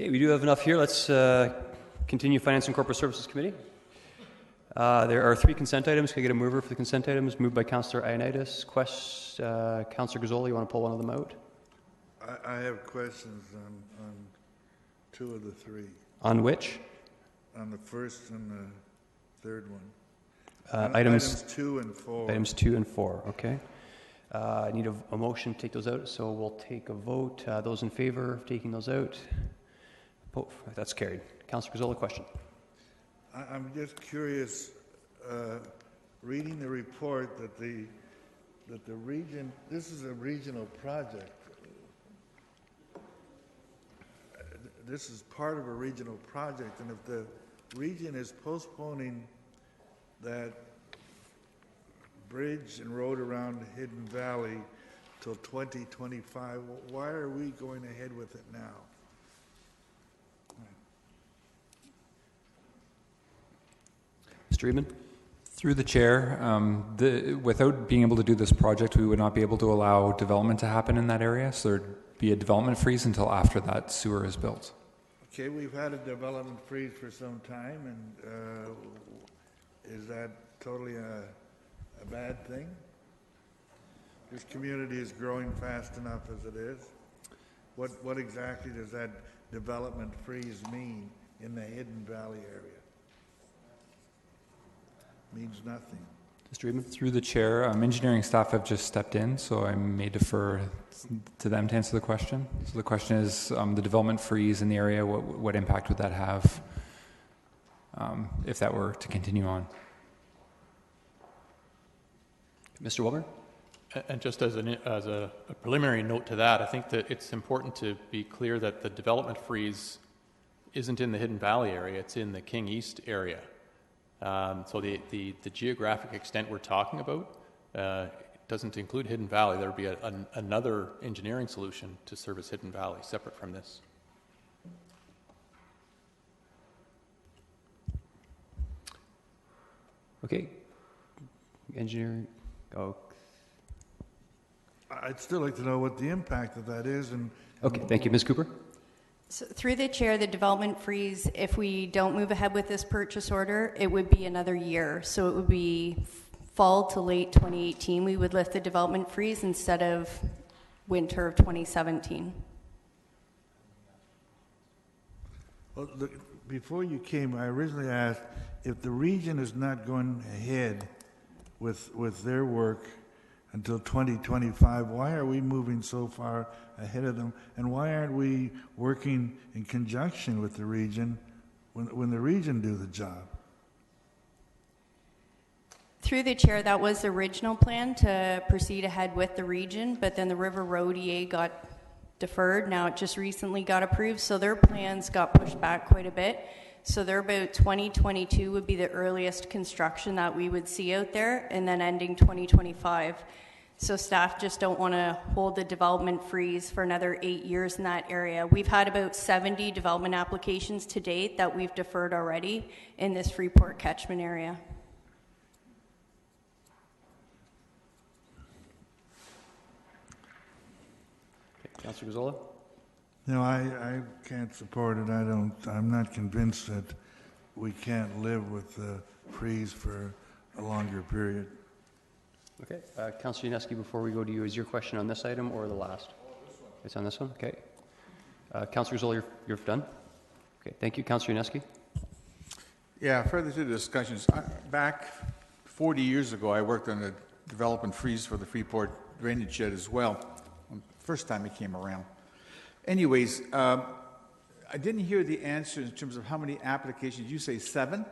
Okay, we do have enough here. Let's continue Finance and Corporate Services Committee. There are 3 consent items. Can I get a mover for the consent items? Moved by Councillor Ioannidis. Councillor Gazzola, you want to pull one of them out? I have questions on 2 of the 3. On which? On the first and the third one. Items 2 and 4. Items 2 and 4, okay. I need a motion to take those out, so we'll take a vote. Those in favor of taking those out? That's carried. Councillor Gazzola, question. I'm just curious, reading the report that the region, this is a regional project. This is part of a regional project, and if the region is postponing that bridge and road around Hidden Valley till 2025, why are we going ahead with it now? Mr. Eamon? Through the chair, without being able to do this project, we would not be able to allow development to happen in that area, so there'd be a development freeze until after that sewer is built. Okay, we've had a development freeze for some time, and is that totally a bad thing? This community is growing fast enough as it is. What exactly does that development freeze mean in the Hidden Valley area? Means nothing. Mr. Eamon? Through the chair, engineering staff have just stepped in, so I may defer to them to answer the question. So the question is, the development freeze in the area, what impact would that have if that were to continue on? Mr. Wilmer? And just as a preliminary note to that, I think that it's important to be clear that the development freeze isn't in the Hidden Valley area, it's in the King East area. So the geographic extent we're talking about doesn't include Hidden Valley. There would be another engineering solution to service Hidden Valley, separate from this. Okay. Engineering. Oh. I'd still like to know what the impact of that is. And okay, thank you. Ms. Cooper? So through the chair, the development freeze, if we don't move ahead with this purchase order, it would be another year. So it would be fall to late 2018. We would lift the development freeze instead of winter of 2017. Well, before you came, I originally asked if the region is not going ahead with their work until 2025, why are we moving so far ahead of them? And why aren't we working in conjunction with the region when the region do the job? Through the chair, that was the original plan to proceed ahead with the region, but then the River Road EA got deferred. Now it just recently got approved, so their plans got pushed back quite a bit. So they're about 2022 would be the earliest construction that we would see out there, and then ending 2025. So staff just don't want to hold the development freeze for another 8 years in that area. We've had about 70 development applications to date that we've deferred already in this Freeport catchment area. Okay. Councillor Gazzola? No, I can't support it. I'm not convinced that we can't live with the freeze for a longer period. Okay. Councillor Yaneski, before we go to you, is your question on this item or the last? This one. It's on this one? Okay. Councillor Gazzola, you're done? Okay. Thank you. Councillor Yaneski? Yeah, further to the discussions. Back 40 years ago, I worked on the development freeze for the Freeport drainage shed as well, first time it came around. Anyways, I didn't hear the answer in terms of how many applications. You say 7?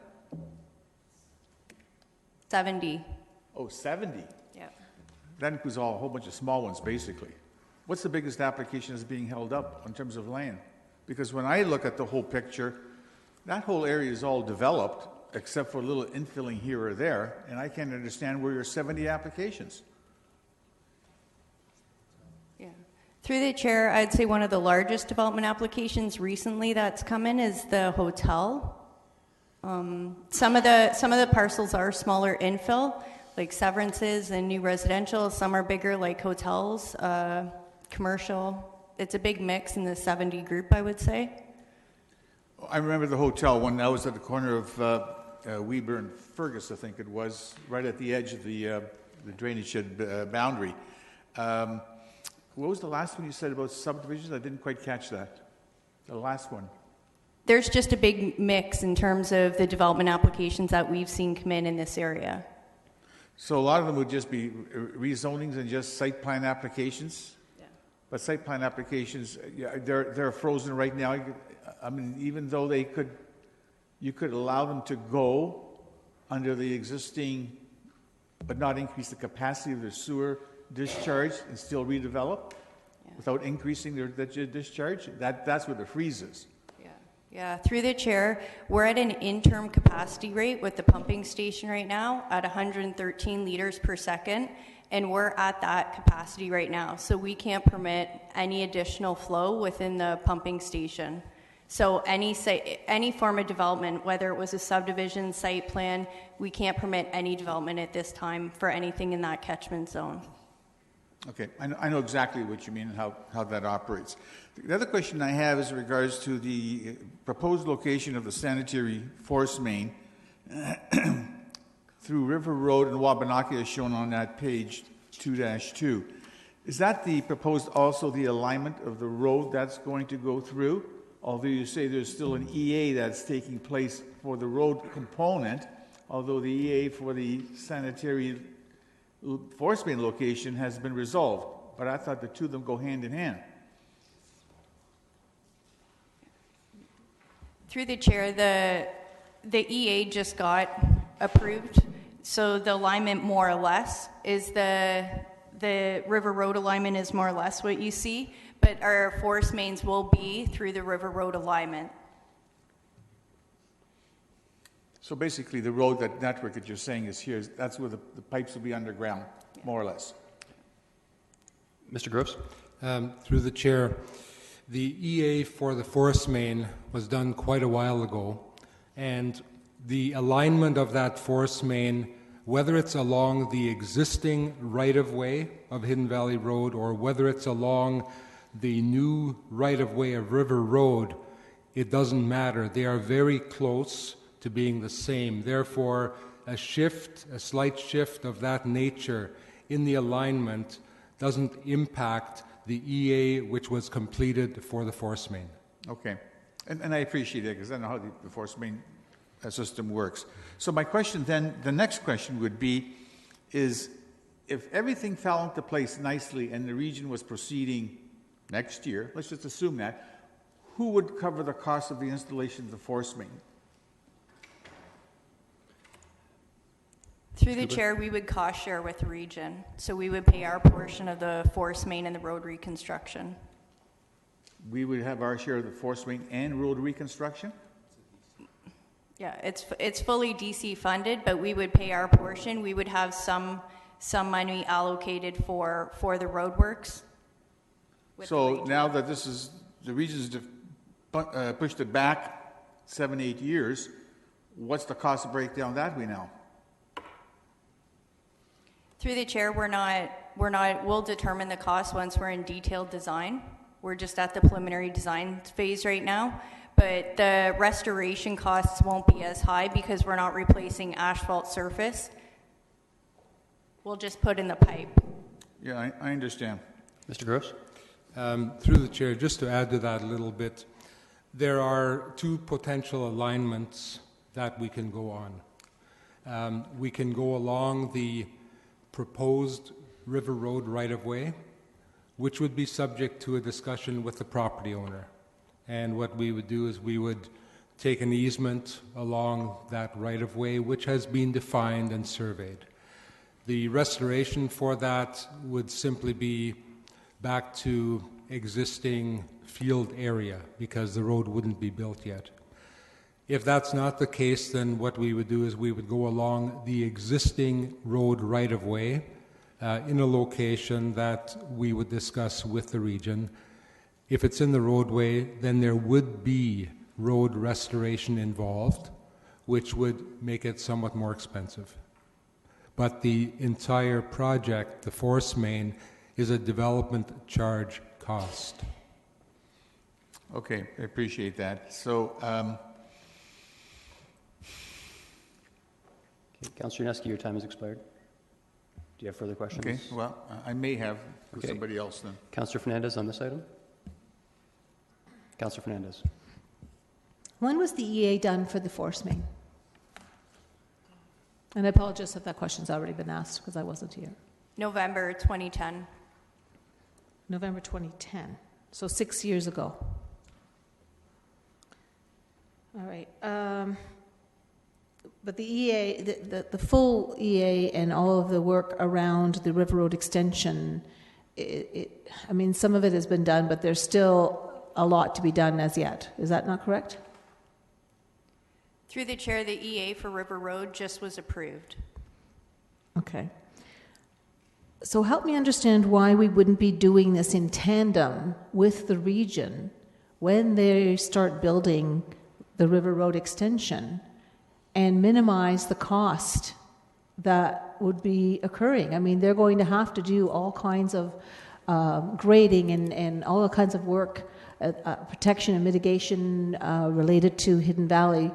70. Oh, 70? Yeah. That includes a whole bunch of small ones, basically. What's the biggest application that's being held up in terms of land? Because when I look at the whole picture, that whole area is all developed, except for a little infilling here or there, and I can't understand where your 70 applications. Through the chair, I'd say one of the largest development applications recently that's come in is the hotel. Some of the parcels are smaller infill, like Severances and new residential. Some are bigger, like hotels, commercial. It's a big mix in the 70 group, I would say. I remember the hotel when I was at the corner of Weber and Fergus, I think it was, right at the edge of the drainage shed boundary. What was the last one you said about subdivisions? I didn't quite catch that. The last one. There's just a big mix in terms of the development applications that we've seen come in this area. So a lot of them would just be rezonings and just site plan applications? Yeah. But site plan applications, yeah, they're frozen right now. I mean, even though you could allow them to go under the existing, but not increase the capacity of their sewer discharge and still redevelop without increasing their discharge. That's where the freeze is. Yeah, through the chair, we're at an interim capacity rate with the pumping station right now at 113 liters per second, and we're at that capacity right now. So we can't permit any additional flow within the pumping station. So any form of development, whether it was a subdivision, site plan, we can't permit any development at this time for anything in that catchment zone. Okay, I know exactly what you mean and how that operates. The other question I have is in regards to the proposed location of the sanitary force main through River Road and Wabanaki as shown on that page 2-2. Is that the proposed also the alignment of the road that's going to go through? Although you say there's still an EA that's taking place for the road component, although the EA for the sanitary force main location has been resolved, but I thought the two of them go hand in hand. Through the chair, the EA just got approved, so the alignment more or less is the River Road alignment is more or less what you see, but our force mains will be through the River Road alignment. So basically the road, that network that you're saying is here, that's where the pipes will be underground, more or less. Mr. Gross? Through the chair, the EA for the force main was done quite a while ago, and the alignment of that force main, whether it's along the existing right-of-way of Hidden Valley Road or whether it's along the new right-of-way of River Road, it doesn't matter. They are very close to being the same. Therefore, a slight shift of that nature in the alignment doesn't impact the EA which was completed for the force main. Okay. And I appreciate it because I know how the force main system works. So my question then, the next question would be, is if everything fell into place nicely and the region was proceeding next year, let's just assume that, who would cover the cost of the installation of the force main? Through the chair, we would cost share with the region. So we would pay our portion of the force main and the road reconstruction. We would have our share of the force main and road reconstruction? Yeah, it's fully DC funded, but we would pay our portion. We would have some money allocated for the roadworks. So now that the region's pushed it back 7-8 years, what's the cost breakdown that we know? Through the chair, we'll determine the cost once we're in detailed design. We're just at the preliminary design phase right now, but the restoration costs won't be as high because we're not replacing asphalt surface. We'll just put in the pipe. Yeah, I understand. Mr. Gross? Through the chair, just to add to that a little bit, there are two potential alignments that we can go on. We can go along the proposed River Road right-of-way, which would be subject to a discussion with the property owner. And what we would do is we would take an easement along that right-of-way, which has been defined and surveyed. The restoration for that would simply be back to existing field area because the road wouldn't be built yet. If that's not the case, then what we would do is we would go along the existing road right-of-way in a location that we would discuss with the region. If it's in the roadway, then there would be road restoration involved, which would make it somewhat more expensive. But the entire project, the force main, is a development charge cost. Okay, I appreciate that. So, Okay, Councillor Yaneski, your time has expired. Do you have further questions? okay, well, I may have for Okay. somebody else then. Councillor Fernandez on this item? Councillor Fernandez. When was the EA done for the force main? And I apologize if that question's already been asked because I wasn't here. November 2010. November 2010, so 6 years ago. All right. But the EA, the full EA and all of the work around the River Road extension, I mean, some of it has been done, but there's still a lot to be done as yet. Is that not correct? Through the chair, the EA for River Road just was approved. Okay. So help me understand why we wouldn't be doing this in tandem with the region when they start building the River Road extension and minimize the cost that would be occurring. I mean, they're going to have to do all kinds of grading and all kinds of work, protection and mitigation related to Hidden Valley.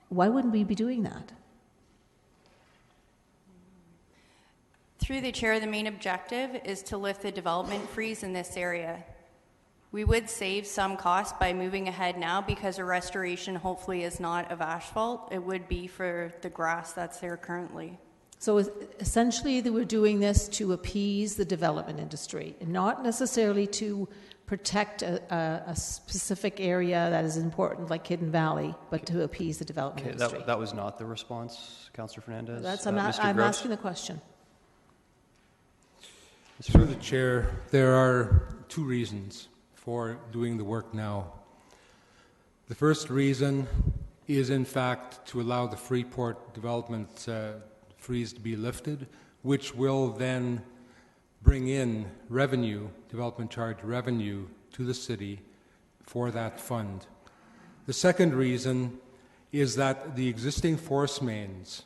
Why wouldn't we be doing that? Through the chair, the main objective is to lift the development freeze in this area. We would save some cost by moving ahead now because a restoration hopefully is not of asphalt. It would be for the grass that's there currently. So essentially, they were doing this to appease the development industry and not necessarily to protect a specific area that is important, like Hidden Valley, but to appease the development Okay, industry. that was not the response, Councillor Fernandez. I'm Mr. Gross? asking the question. Through the chair, there are two reasons for doing the work now. The first reason is, in fact, to allow the Freeport development freeze to be lifted, which will then bring in revenue, development charge revenue, to the city for that fund. The second reason is that the existing force mains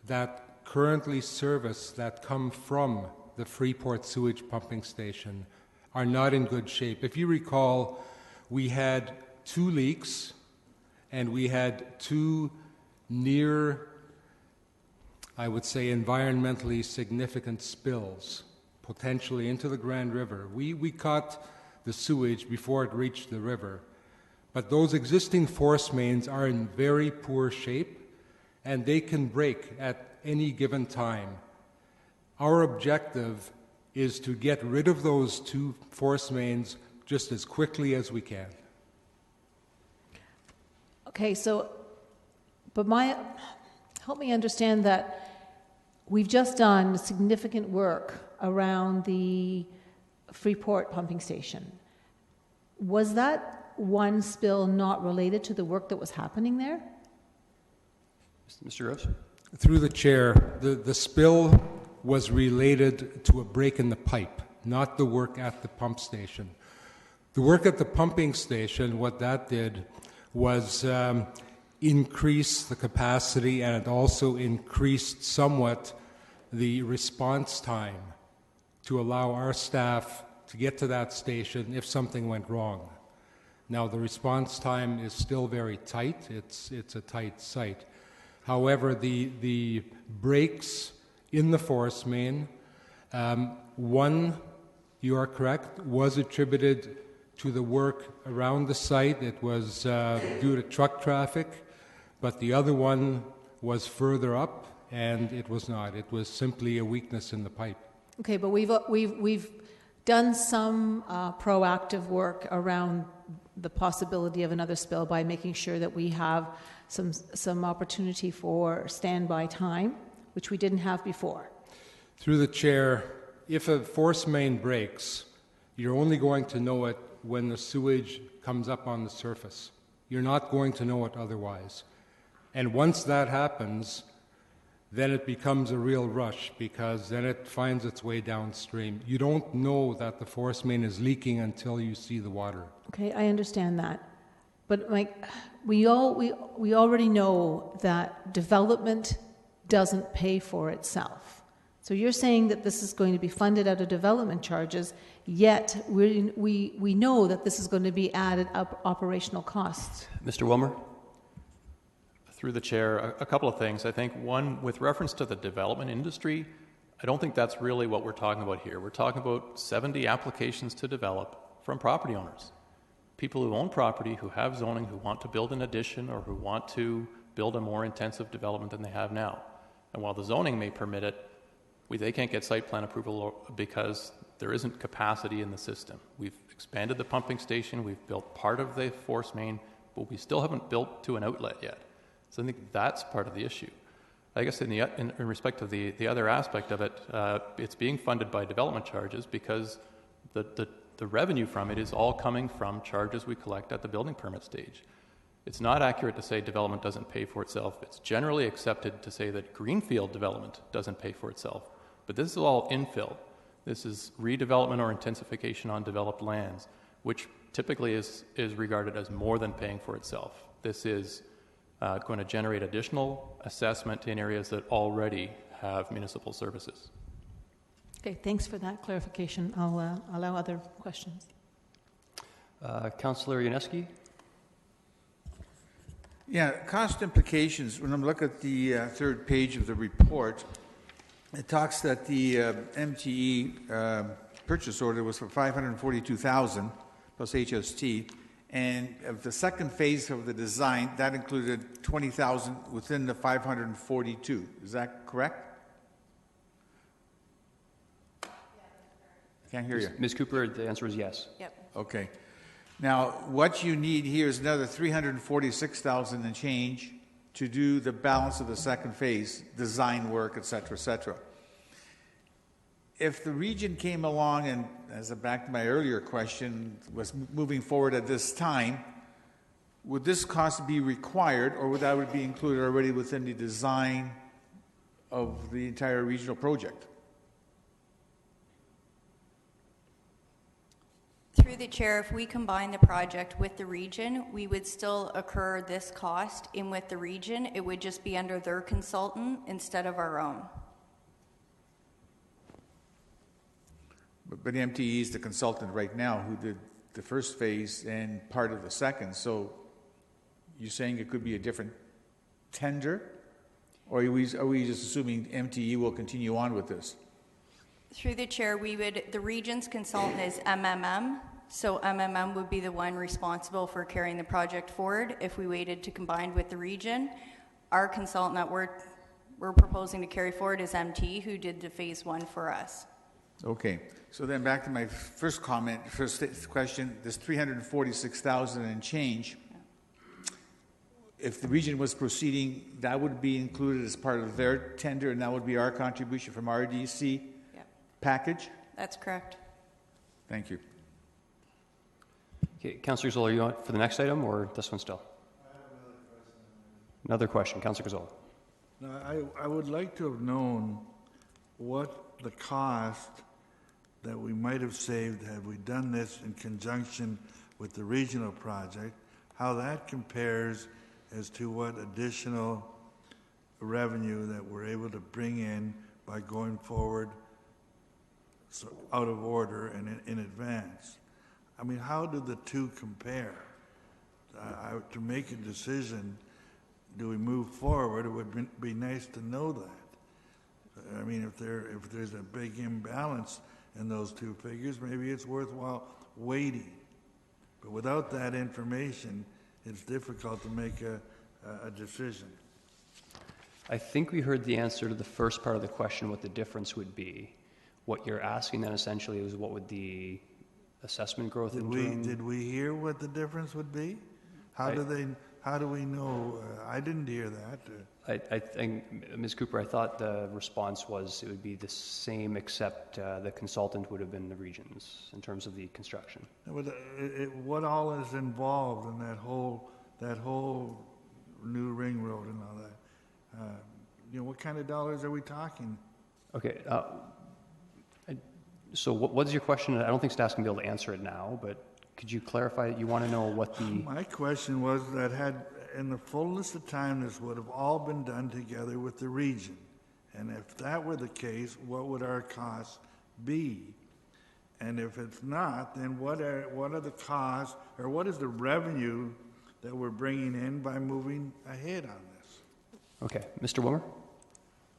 that currently service, that come from the Freeport sewage pumping station, are not in good shape. If you recall, we had 2 leaks and we had 2 near, I would say, environmentally significant spills, potentially into the Grand River. We caught the sewage before it reached the river, but those existing force mains are in very poor shape and they can break at any given time. Our objective is to get rid of those 2 force mains just as quickly as we can. Okay, but help me understand that we've just done significant work around the Freeport pumping station. Was that one spill not related to the work that was happening there? Mr. Gross? Through the chair, the spill was related to a break in the pipe, not the work at the pump station. The work at the pumping station, what that did was increase the capacity, and it also increased somewhat the response time to allow our staff to get to that station if something went wrong. Now, the response time is still very tight. It's a tight site. However, the breaks in the force main, one, you are correct, was attributed to the work around the site. It was due to truck traffic, but the other one was further up, and it was not. It was simply a weakness in the pipe. Okay, but we've done some proactive work around the possibility of another spill by making sure that we have some opportunity for standby time, which we didn't have before. Through the chair, if a force main breaks, you're only going to know it when the sewage comes up on the surface. You're not going to know it otherwise. And once that happens, then it becomes a real rush, because then it finds its way downstream. You don't know that the force main is leaking until you see the water. Okay, I understand that. But we already know that development doesn't pay for itself. So you're saying that this is going to be funded out of development charges, yet we know that this is going to be added up operational costs. Mr. Wilmer? Through the chair, a couple of things. I think one, with reference to the development industry, I don't think that's really what we're talking about here. We're talking about 70 applications to develop from property owners. People who own property, who have zoning, who want to build an addition or who want to build a more intensive development than they have now. And while the zoning may permit it, they can't get site plan approval because there isn't capacity in the system. We've expanded the pumping station, we've built part of the force main, but we still haven't built to an outlet yet. So I think that's part of the issue. I guess in respect to the other aspect of it, it's being funded by development charges because the revenue from it is all coming from charges we collect at the building permit stage. It's not accurate to say development doesn't pay for itself. It's generally accepted to say that greenfield development doesn't pay for itself. But this is all infill. This is redevelopment or intensification on developed lands, which typically is regarded as more than paying for itself. This is going to generate additional assessment in areas that already have municipal services. Okay, thanks for that clarification. I'll allow other questions. Councillor Yaneski? Yeah, cost implications. When I'm looking at the third page of the report, it talks that the MTE purchase order was for $542,000 plus HST, and of the second phase of the design, that included $20,000 within the 542. Is that correct? Can't hear you. Ms. Cooper, the answer is yes. Yep. Okay. Now, what you need here is another $346,000 and change to do the balance of the second phase, design work, et cetera, et cetera. If the region came along and, back to my earlier question, was moving forward at this time, would this cost be required, or would that be included already within the design of the entire regional project? Through the chair, if we combine the project with the region, we would still incur this cost in with the region. It would just be under their consultant instead of our own. But MTE is the consultant right now who did the first phase and part of the second. So you're saying it could be a different tender? Or are we just assuming MTE will continue on with this? Through the chair, the region's consultant is MMM, so MMM would be the one responsible for carrying the project forward if we waited to combine with the region. Our consultant that we're proposing to carry forward is MT, who did the phase one for us. Okay, so then back to my first question, this $346,000 and change, if the region was proceeding, that would be included as part of their tender, and that would be our contribution from RDC package? That's correct. Thank you. Okay, Councillor Gazzola, are you on for the next item or this one still? I have another question. Councillor Gazzola. Now, I would like to have known what the cost that we might have saved had we done this in conjunction with the regional project, how that compares as to what additional revenue that we're able to bring in by going forward out of order and in advance. I mean, how do the two compare? To make a decision, do we move forward? It would be nice to know that. I mean, if there's a big imbalance in those two figures, maybe it's worthwhile waiting. But without that information, it's difficult to make a decision. I think we heard the answer to the first part of the question, what the difference would be. What you're asking then essentially is what would the assessment growth Did we hear what the difference would be? How do we know? I didn't hear that. I think, Ms. Cooper, I thought the response was it would be the same except the consultant would have been the regions in terms of the construction. What all is involved in that whole new ring road and all that? What kind of dollars are we talking? Okay. So what's your question? I don't think staff's going to be able to answer it now, but could you clarify? You want to know what the... My question was that in the fullness of time, this would have all been done together with the region. And if that were the case, what would our costs be? And if it's not, then what are the costs, or what is the revenue that we're bringing in by moving ahead on this? Okay, Mr. Wilmer?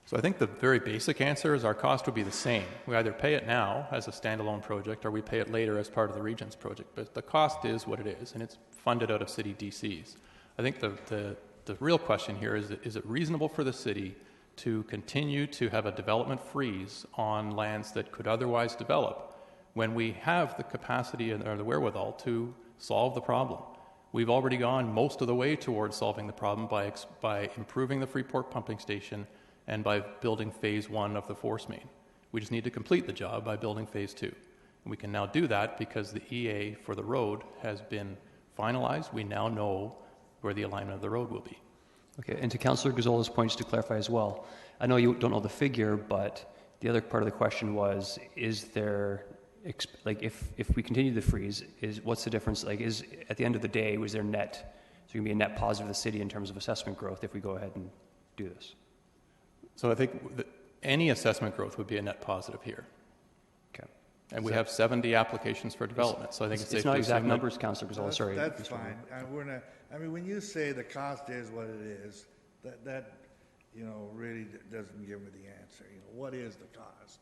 So I think the very basic answer is our cost would be the same. We either pay it now as a standalone project or we pay it later as part of the Regions project. But the cost is what it is, and it's funded out of city DCs. I think the real question here is it reasonable for the city to continue to have a development freeze on lands that could otherwise develop when we have the capacity or the wherewithal to solve the problem? We've already gone most of the way towards solving the problem by improving the Freeport pumping station and by building phase 1 of the force main. We just need to complete the job by building phase 2. And we can now do that because the EA for the road has been finalized. We now know where the alignment of the road will be. Okay, and to Councillor Gazzola's point, just to clarify as well, I know you don't know the figure, but the other part of the question was, is there, like, if we continue the freeze, what's the difference? Like, is at the end of the day, was there net, so going to be a net positive to the city in terms of assessment growth if we go ahead and do this? So I think that any assessment growth would be a net positive here. Okay. And we have 70 applications for development, so I think it's safe It's to not assume exact that- numbers, Councillor Gazzola, sorry. That's Mr. fine. We're not, I mean, when you say the cost is what it is, that really doesn't give me the answer. What is the cost?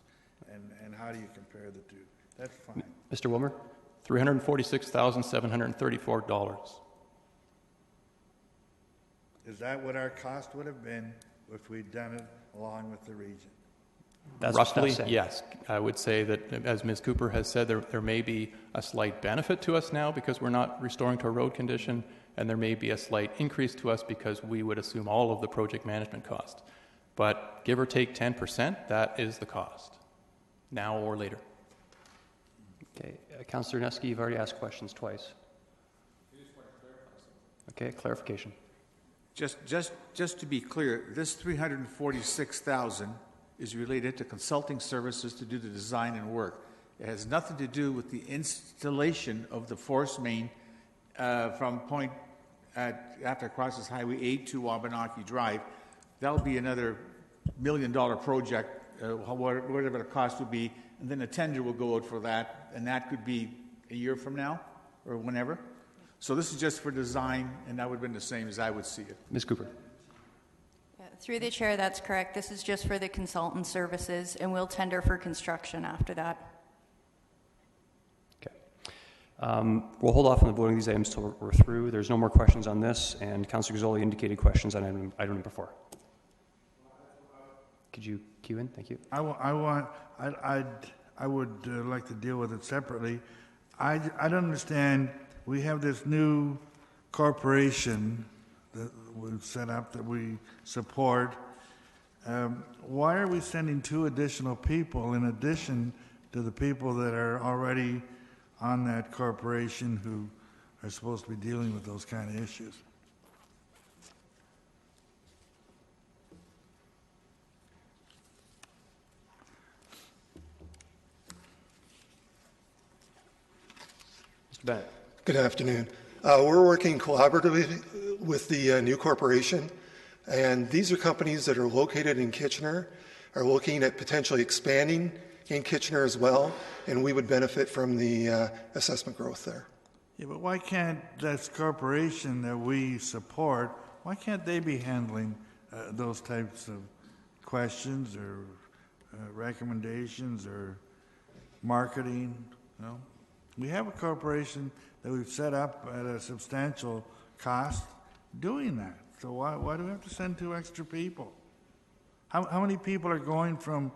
And how do you compare the two? That's fine. Mr. Wilmer? $346,734. Is that what our cost would have been if we'd done it along with the region? That's what Roughly, I'm saying. yes. I would say that, as Ms. Cooper has said, there may be a slight benefit to us now because we're not restoring to a road condition, and there may be a slight increase to us because we would assume all of the project management cost. But give or take 10%, that is the cost, now or later. Okay, Councillor Neske, you've already asked questions twice. Okay, clarification. Just to be clear, this 346,000 is related to consulting services to do the design and work. It has nothing to do with the installation of the force main from point after it crosses Highway 8 to Wabanaki Drive. That'll be another $1 million project, whatever the cost would be, and then a tender will go out for that, and that could be a year from now or whenever. So this is just for design, and that would have been the same as I would see it. Ms. Cooper? Yeah, through the chair, that's correct. This is just for the consultant services, and we'll tender for construction after that. Okay. We'll hold off on the voting of these items until we're through. There's no more questions on this, and Councillor Gazzoli indicated questions on item number 4. Could you cue in? Thank you. I would like to deal with it separately. I don't understand. We have this new corporation that we've set up that we support. Why are we sending 2 additional people in addition to the people that are already on that corporation who are supposed to be dealing with those kind of issues? Mr. Bennett? Good afternoon. We're working collaboratively with the new corporation, and these are companies that are located in Kitchener, are looking at potentially expanding in Kitchener as well, and we would benefit from the assessment growth there. Yeah, but why can't this corporation that we support, why can't they be handling those types of questions or recommendations or marketing? We have a corporation that we've set up at a substantial cost doing that. So why do we have to send 2 extra people? How many people are going from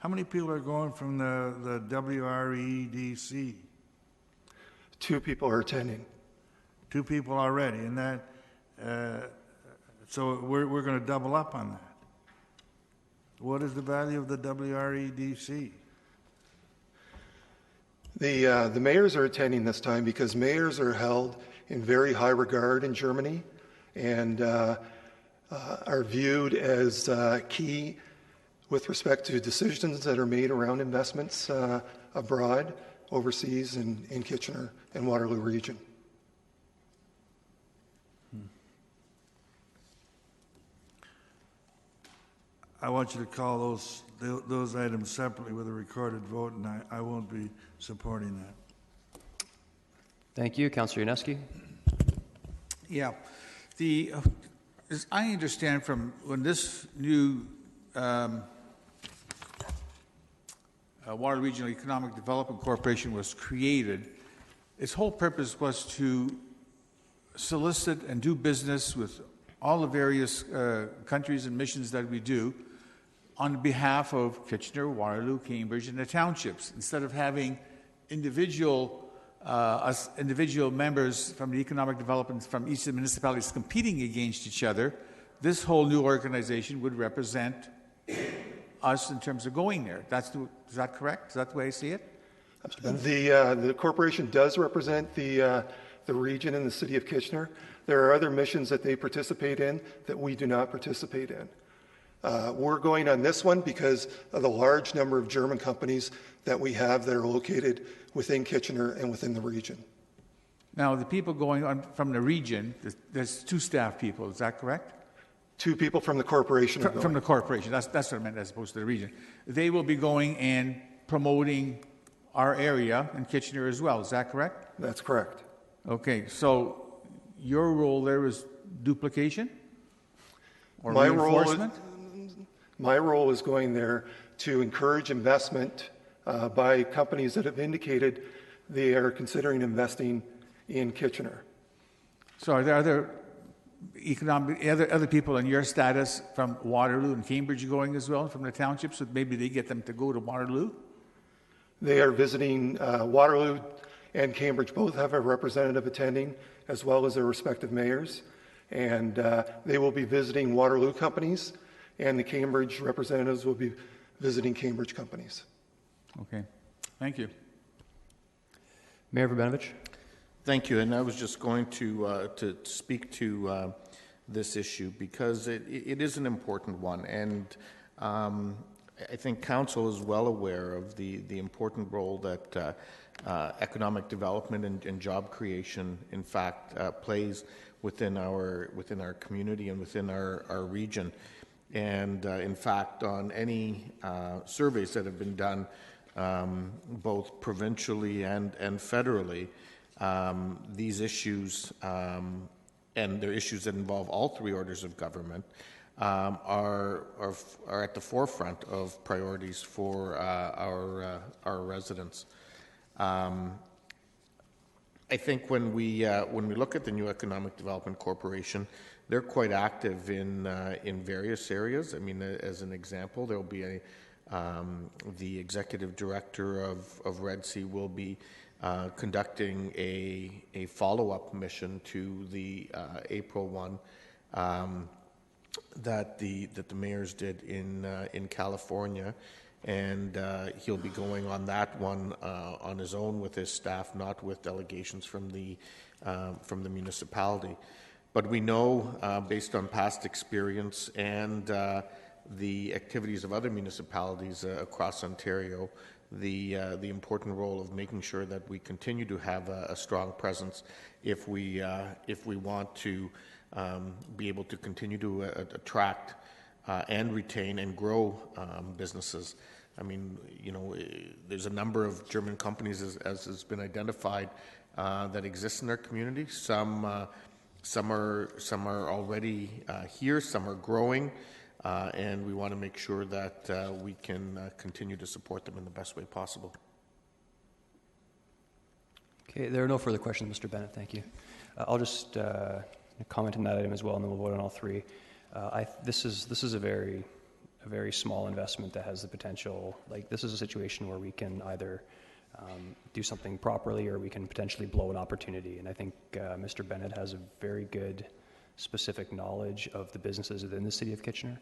the WREDC? 2 people are attending. 2 people already, and that so we're going to double up on that. What is the value of the WREDC? The mayors are attending this time because mayors are held in very high regard in Germany and are viewed as key with respect to decisions that are made around investments abroad, overseas, in Kitchener and Waterloo region. I want you to call those items separately with a recorded vote, and I won't be supporting that. Thank you. Councillor Yaneski. Yeah. As I understand from when this new Water Regional Economic Development Corporation was created, its whole purpose was to solicit and do business with all the various countries and missions that we do on behalf of Kitchener, Waterloo, Cambridge, and the townships. Instead of having individual members from the economic development from each of the municipalities competing against each other, this whole new organization would represent us in terms of going there. Is that correct? Is that the way I see it? The corporation does represent the region in the city of Kitchener. There are other missions that they participate in that we do not participate in. We're going on this one because of the large number of German companies that we have that are located within Kitchener and within the region. Now, the people going on from the region, there's 2 staff people, is that correct? 2 people from the corporation. From the corporation, that's what I meant as opposed to the region. They will be going and promoting our area in Kitchener as well, is that correct? That's correct. Okay, so your role there is duplication? Or My reinforcement? My role is going there to encourage investment by companies that have indicated they are considering investing in Kitchener. So are there other people in your status from Waterloo and Cambridge going as well, from the townships, so maybe they get them to go to Waterloo? They are visiting Waterloo and Cambridge both have a representative attending, as well as their respective mayors. And they will be visiting Waterloo companies, and the Cambridge representatives will be visiting Cambridge companies. Okay. Thank you. Mayor Verbenovich. Thank you. And I was just going to speak to this issue because it is an important one. And I think Council is well aware of the important role that economic development and job creation, in fact, plays within our community and within our region. And in fact, on any surveys that have been done, both provincially and federally, these issues, and they're issues that involve all 3 orders of government, are at the forefront of priorities for our residents. I think when we look at the new Economic Development Corporation, they're quite active in various areas. I mean, as an example, there will be the executive director of Red Sea will be conducting a follow-up mission to the April one that the mayors did in California. And he'll be going on that one on his own with his staff, not with delegations from the municipality. But we know, based on past experience and the activities of other municipalities across Ontario, the important role of making sure that we continue to have a strong presence if we want to be able to continue to attract and retain and grow businesses. I mean, you know, there's a number of German companies, as has been identified, that exist in our community. Some are already here, some are growing, and we want to make sure that we can continue to support them in the best way possible. Okay, there are no further questions, Mr. Bennett. Thank you. I'll just comment on that item as well, and then we'll vote on all 3. This is a very small investment that has the potential. Like, this is a situation where we can either do something properly or we can potentially blow an opportunity. And I think Mr. Bennett has a very good specific knowledge of the businesses within the City of Kitchener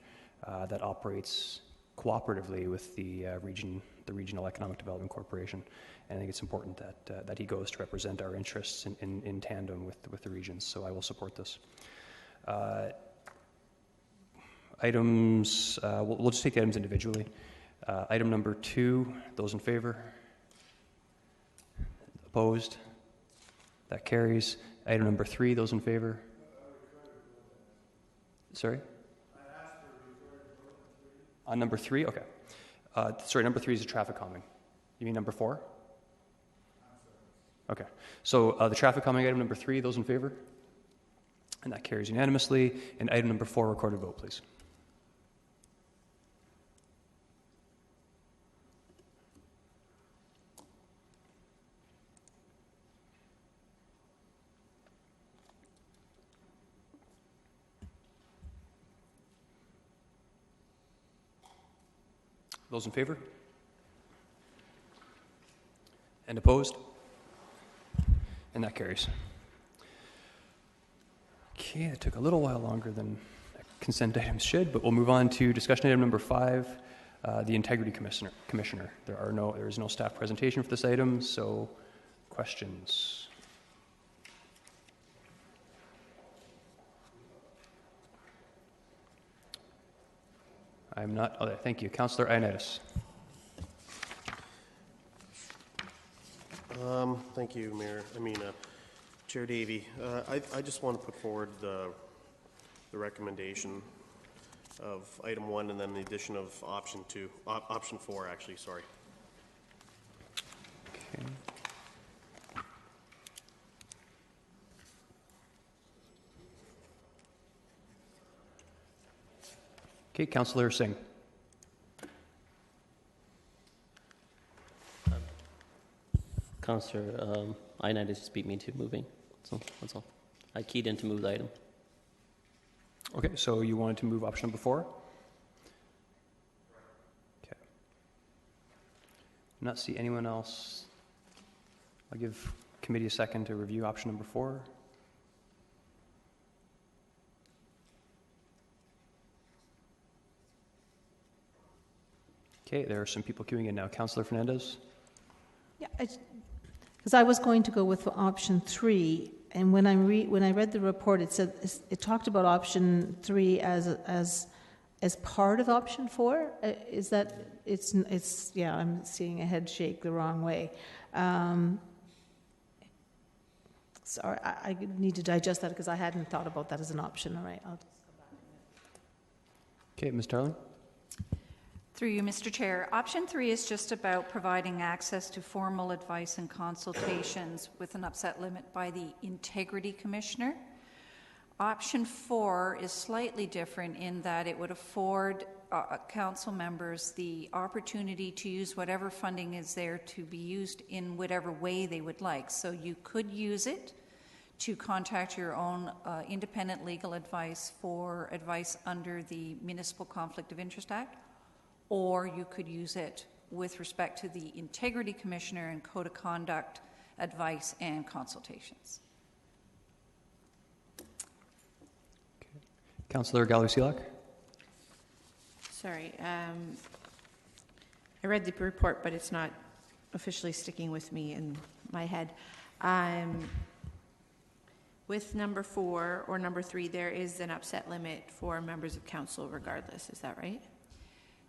that operates cooperatively with the Regional Economic Development Corporation. And I think it's important that he goes to represent our interests in tandem with the regions. So I will support this. Items, we'll just take the items individually. Item number 2, those in favor? Opposed? That carries. Item number 3, those in favor? Sorry? On number 3, okay. Sorry, number 3 is the traffic calming. You mean number 4? Okay. So the traffic calming item number 3, those in favor? And that carries unanimously. And item number 4, recorded vote, please. Those in favor? And opposed? And that carries. Okay, that took a little while longer than consent items should, but we'll move on to discussion item number 5, the Integrity Commissioner. There is no staff presentation for this item, so questions? I'm not, oh, thank you. Councillor Ioannidis. Thank you, Mayor. Chair Davey. I just want to put forward the recommendation of item 1 and then the addition of option 4, actually, sorry. Okay. Okay, Councillor Singh. Councillor Ioannidis just beat me to moving. So that's all. I keyed in to move the item. Okay, so you wanted to move option number 4? Okay. Not see anyone else. I'll give committee a second to review option number 4. Okay, there are some people queuing in now. Councillor Fernandez? Yeah, because I was going to go with option 3, and when I read the report, it said it talked about option 3 as part of option 4. Is that it's yeah? I'm seeing a head shake the wrong way. Sorry, I need to digest that because I hadn't thought about that as an option. All right, I'll just come back. Okay, Ms. Tarling? Through you, Mr. Chair. Option 3 is just about providing access to formal advice and consultations with an upset limit by the Integrity Commissioner. Option 4 is slightly different in that it would afford council members the opportunity to use whatever funding is there to be used in whatever way they would like. So you could use it to contact your own independent legal advice for advice under the Municipal Conflict of Interest Act, or you could use it with respect to the Integrity Commissioner and Code of Conduct advice and consultations. Okay. Councillor Gallo-Silac? Sorry, I read the report, but it's not officially sticking with me in my head. With number 4 or number 3, there is an upset limit for members of council regardless. Is that right?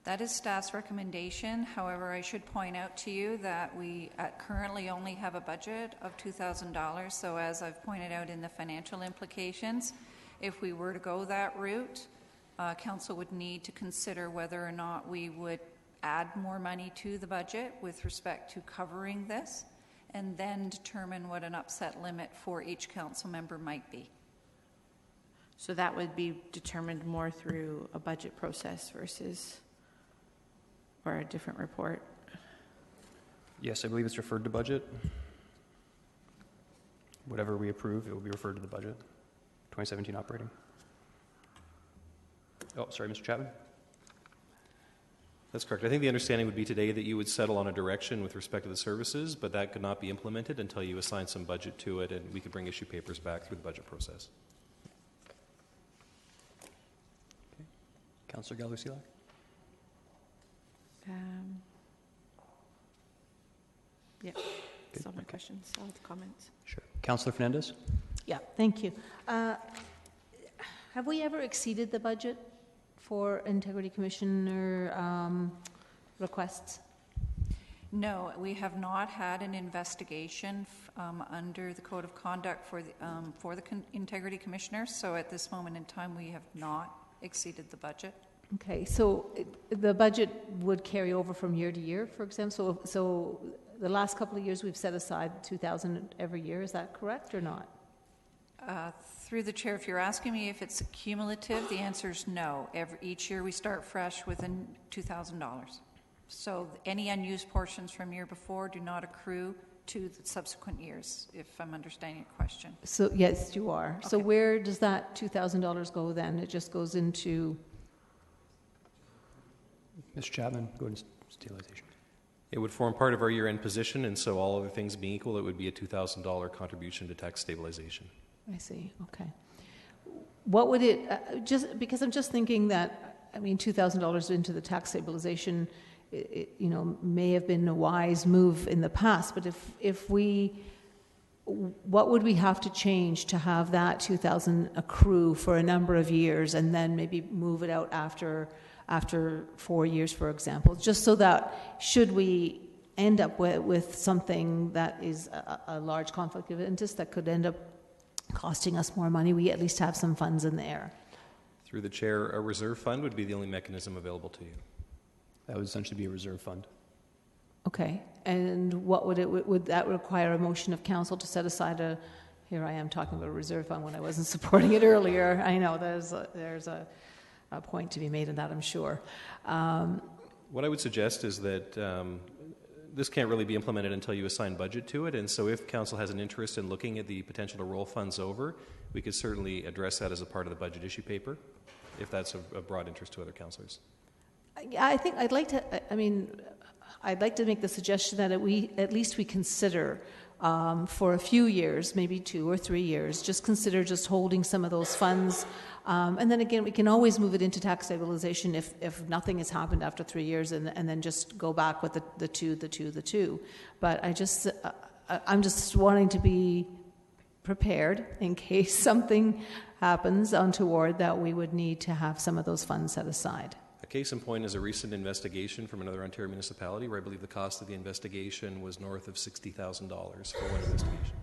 That is staff's recommendation. However, I should point out to you that we currently only have a budget of $2,000. So as I've pointed out in the financial implications, if we were to go that route, council would need to consider whether or not we would add more money to the budget with respect to covering this, and then determine what an upset limit for each council member might be. So that would be determined more through a budget process versus, or a different report? Yes, I believe it's referred to budget. Whatever we approve, it will be referred to the budget. 2017 operating. Oh, sorry, Mr. Chapman? That's correct. I think the understanding would be today that you would settle on a direction with respect to the services, but that could not be implemented until you assign some budget to it, and we could bring issue papers back through the budget process. Okay. Councillor Gallo-Silac? Yeah, that's all my questions, all the comments. Sure. Councillor Fernandez? Yeah, thank you. Have we ever exceeded the budget for Integrity Commissioner requests? No, we have not had an investigation under the Code of Conduct for the Integrity Commissioner, so at this moment in time we have not exceeded the budget. Okay, so the budget would carry over from year to year, for example? So the last couple of years, we've set aside 2,000 every year, is that correct or not? Through the chair, if you're asking me if it's cumulative, the answer is no. Each year we start fresh with $2,000. So any unused portions from year before do not accrue to the subsequent years, if I'm understanding your question. So yes, you are. Okay. So where does that $2,000 go then? It just goes into... Mr. Chapman, go into stabilization. It would form part of our year-end position, and so all other things being equal, it would be a $2,000 contribution to tax stabilization. I see, okay. What would it, just because I'm just thinking that, I mean, $2,000 into the tax stabilization, may have been a wise move in the past, but what would we have to change to have that 2,000 accrue for a number of years and then maybe move it out after 4 years, for example, just so that should we end up with something that is a large conflict of interest that could end up costing us more money, we at least have some funds in there. Through the chair, a reserve fund would be the only mechanism available to you. That would essentially be a reserve fund. Okay, and what would that require a motion of council to set aside here I am talking about a reserve fund when I wasn't supporting it earlier. I know there's a point to be made in that, I'm sure. What I would suggest is that this can't really be implemented until you assign budget to it, and so if council has an interest in looking at the potential to roll funds over, we could certainly address that as a part of the budget issue paper, if that's of broad interest to other councillors. I think I'd like to make the suggestion that at least we consider for a few years, maybe 2 or 3 years, just consider just holding some of those funds. And then again, we can always move it into tax stabilization if nothing has happened after 3 years and then just go back with the two. But I'm just wanting to be prepared in case something happens untoward that we would need to have some of those funds set aside. A case in point is a recent investigation from another Ontario municipality where I believe the cost of the investigation was north of $60,000 for one investigation.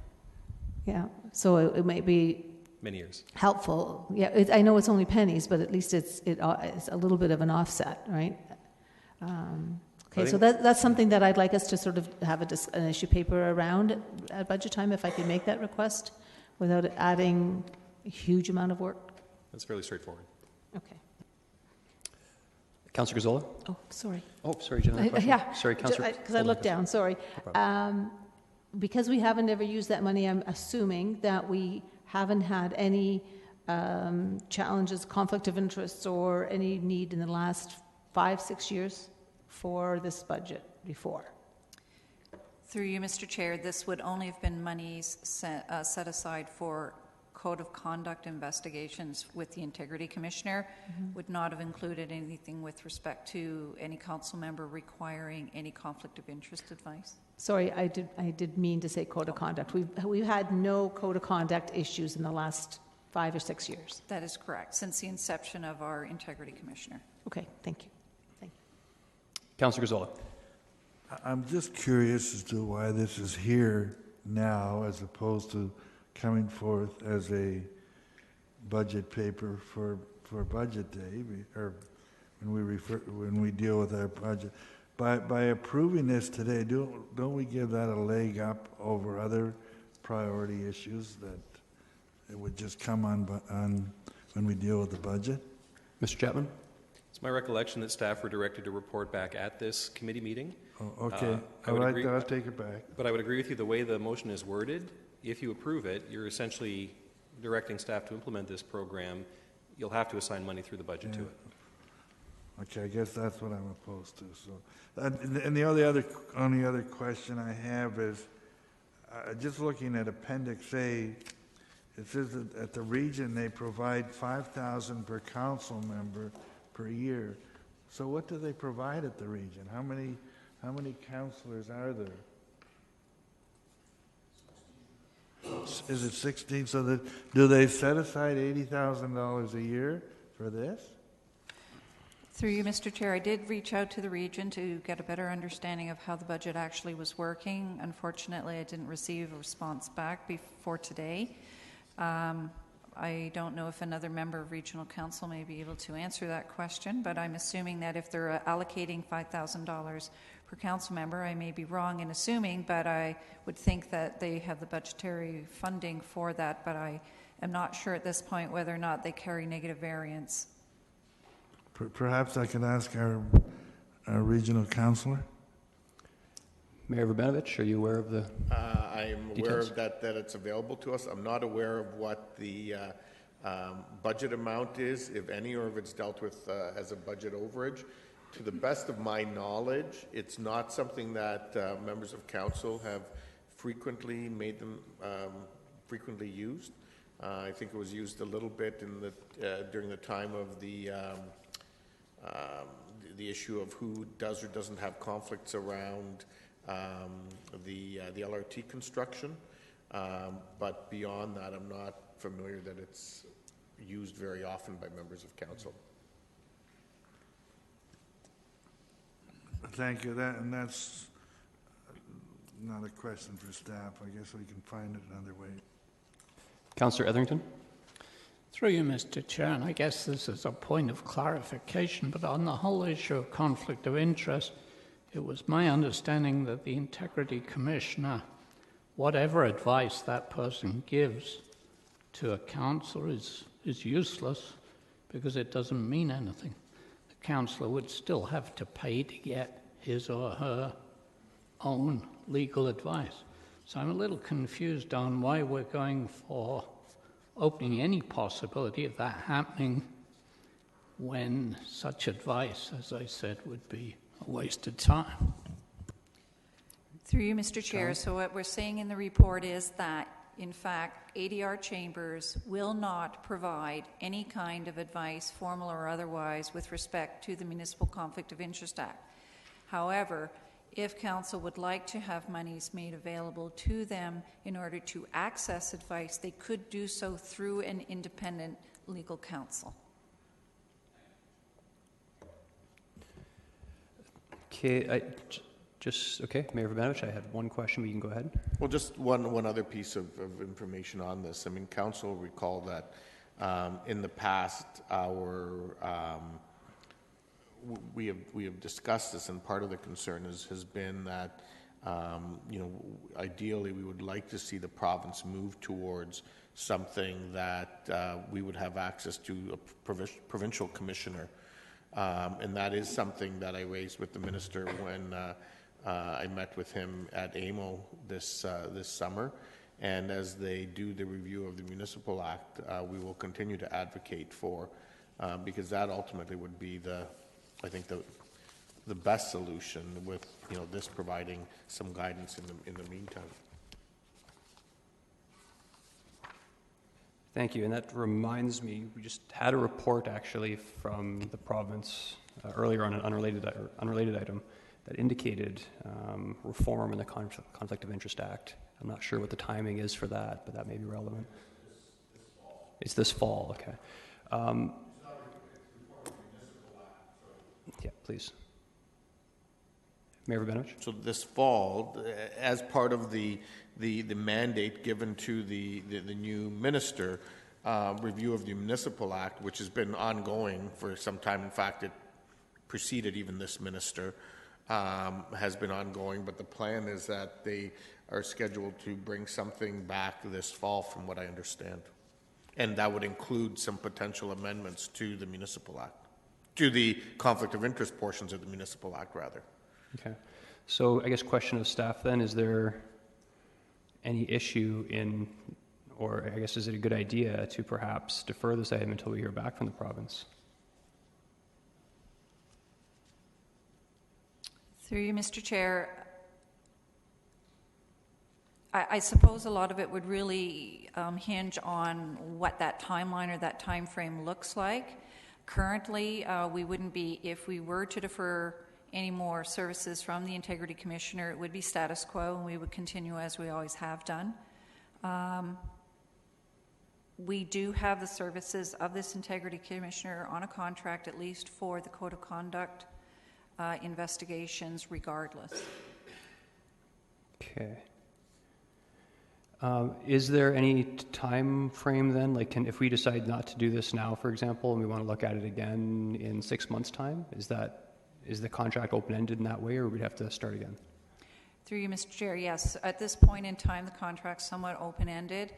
Yeah, so it might be many years helpful. Yeah, I know it's only pennies, but at least it's a little bit of an offset, right? Okay, so that's something that I'd like us to sort of have an issue paper around at budget time, if I can make that request without adding a huge amount of work. That's fairly straightforward. Okay. Councillor Gazzola? Oh, sorry. Oh, sorry, do you have another question? Yeah. Sorry, Councillor. Because I looked down, sorry. No because we haven't ever used that money, I'm assuming that we haven't had any challenges, conflict of interests, or any need in the last 5-6 years for this budget before. Through you, Mr. Chair, this would only have been monies set aside for Code of Conduct investigations with the Integrity Commissioner, would not have included anything with respect to any council member requiring any conflict of interest advice. Sorry, I did mean to say Code of Conduct. We've had no Code of Conduct issues in the last 5 or 6 years. That is correct, since the inception of our Integrity Commissioner. Okay, thank you. Councillor Gazzola. I'm just curious as to why this is here now as opposed to coming forth as a budget paper for budget day, or when we deal with our budget. By approving this today, don't we give that a leg up over other priority issues that it would just come on when we deal with the budget? Mr. Chapman? It's my recollection that staff were directed to report back at this committee meeting. Oh, okay. All right, I'll take it back. But I would agree with you, the way the motion is worded, if you approve it, you're essentially directing staff to implement this program. You'll have to assign money through the budget to it. Okay, I guess that's what I'm opposed to. So, and the only other question I have is, just looking at Appendix A, it says that at the region they provide $5,000 per council member per year. So what do they provide at the region? How many councillors are there? Is it 16? So do they set aside $80,000 a year for this? Through you, Mr. Chair, I did reach out to the region to get a better understanding of how the budget actually was working. Unfortunately, I didn't receive a response back before today. I don't know if another member of Regional Council may be able to answer that question, but I'm assuming that if they're allocating $5,000 per council member, I may be wrong in assuming, but I would think that they have the budgetary funding for that, but I am not sure at this point whether or not they carry negative variance. Perhaps I could ask our regional councillor? Mayor Verbenovich, are you aware of the I am aware details? of that it's available to us. I'm not aware of what the budget amount is, if any, or if it's dealt with as a budget overage. To the best of my knowledge, it's not something that members of council have frequently made them frequently used. I think it was used a little bit in the during the time of the issue of who does or doesn't have conflicts around the LRT construction, but beyond that, I'm not familiar that it's used very often by members of council. Thank you. That's not a question for staff. I guess we can find it another way. Councillor Etherington? Through you, Mr. Chair, and I guess this is a point of clarification, but on the whole issue of conflict of interest, it was my understanding that the Integrity Commissioner, whatever advice that person gives to a councillor is useless because it doesn't mean anything. The councillor would still have to pay to get his or her own legal advice. So I'm a little confused on why we're going for opening any possibility of that happening when such advice, as I said, would be a waste of time. Through you, Mr. Chair, so what we're saying in the report is that, in fact, ADR Chambers will not provide any kind of advice, formal or otherwise, with respect to the Municipal Conflict of Interest Act. However, if council would like to have monies made available to them in order to access advice, they could do so through an independent legal counsel. Okay, Mayor Verbenovich, I had one question, but you can go ahead. Well, just one other piece of information on this. I mean, council recall that in the past, we have discussed this, and part of the concern has been that ideally we would like to see the province move towards something that we would have access to a provincial commissioner, and that is something that I raised with the minister when I met with him at AMO this summer. And as they do the review of the Municipal Act, we will continue to advocate for, because that ultimately would be I think the best solution, with this providing some guidance in the meantime. Thank you, and that reminds me, we just had a report actually from the province earlier on an unrelated item that indicated reform in the Conflict of Interest Act. I'm not sure what the timing is for that, but that may be relevant. It's this fall, okay. Yeah, please. Mayor Verbenovich? So this fall, as part of the mandate given to the new minister, review of the Municipal Act, which has been ongoing for some time. In fact, it preceded even this minister, has been ongoing, but the plan is that they are scheduled to bring something back this fall, from what I understand. And that would include some potential amendments to the Municipal Act, to the conflict of interest portions of the Municipal Act, rather. Okay. So I guess question of staff then, is there any issue in, or I guess is it a good idea to perhaps defer this item until we hear back from the province? Through you, Mr. Chair, I suppose a lot of it would really hinge on what that timeline or that time frame looks like. Currently, we wouldn't be, if we were to defer any more services from the Integrity Commissioner, it would be status quo, and we would continue as we always have done. We do have the services of this Integrity Commissioner on a contract, at least for the Code of Conduct investigations regardless. Okay. Is there any time frame then? Like, if we decide not to do this now, for example, and we want to look at it again in 6 months' time, is the contract open-ended in that way, or we'd have to start again? Through you, Mr. Chair, yes. At this point in time, the contract's somewhat open-ended.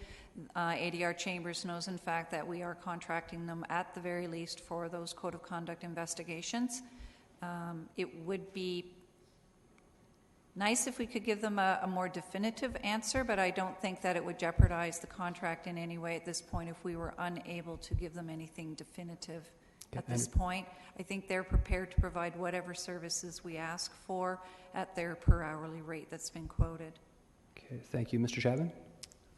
ADR Chambers knows, in fact, that we are contracting them at the very least for those code of conduct investigations. It would be nice if we could give them a more definitive answer, but I don't think that it would jeopardize the contract in any way at this point if we were unable to give them anything definitive at this point. I think they're prepared to provide whatever services we ask for at their per hourly rate that's been quoted. Okay, thank you. Mr. Chapman?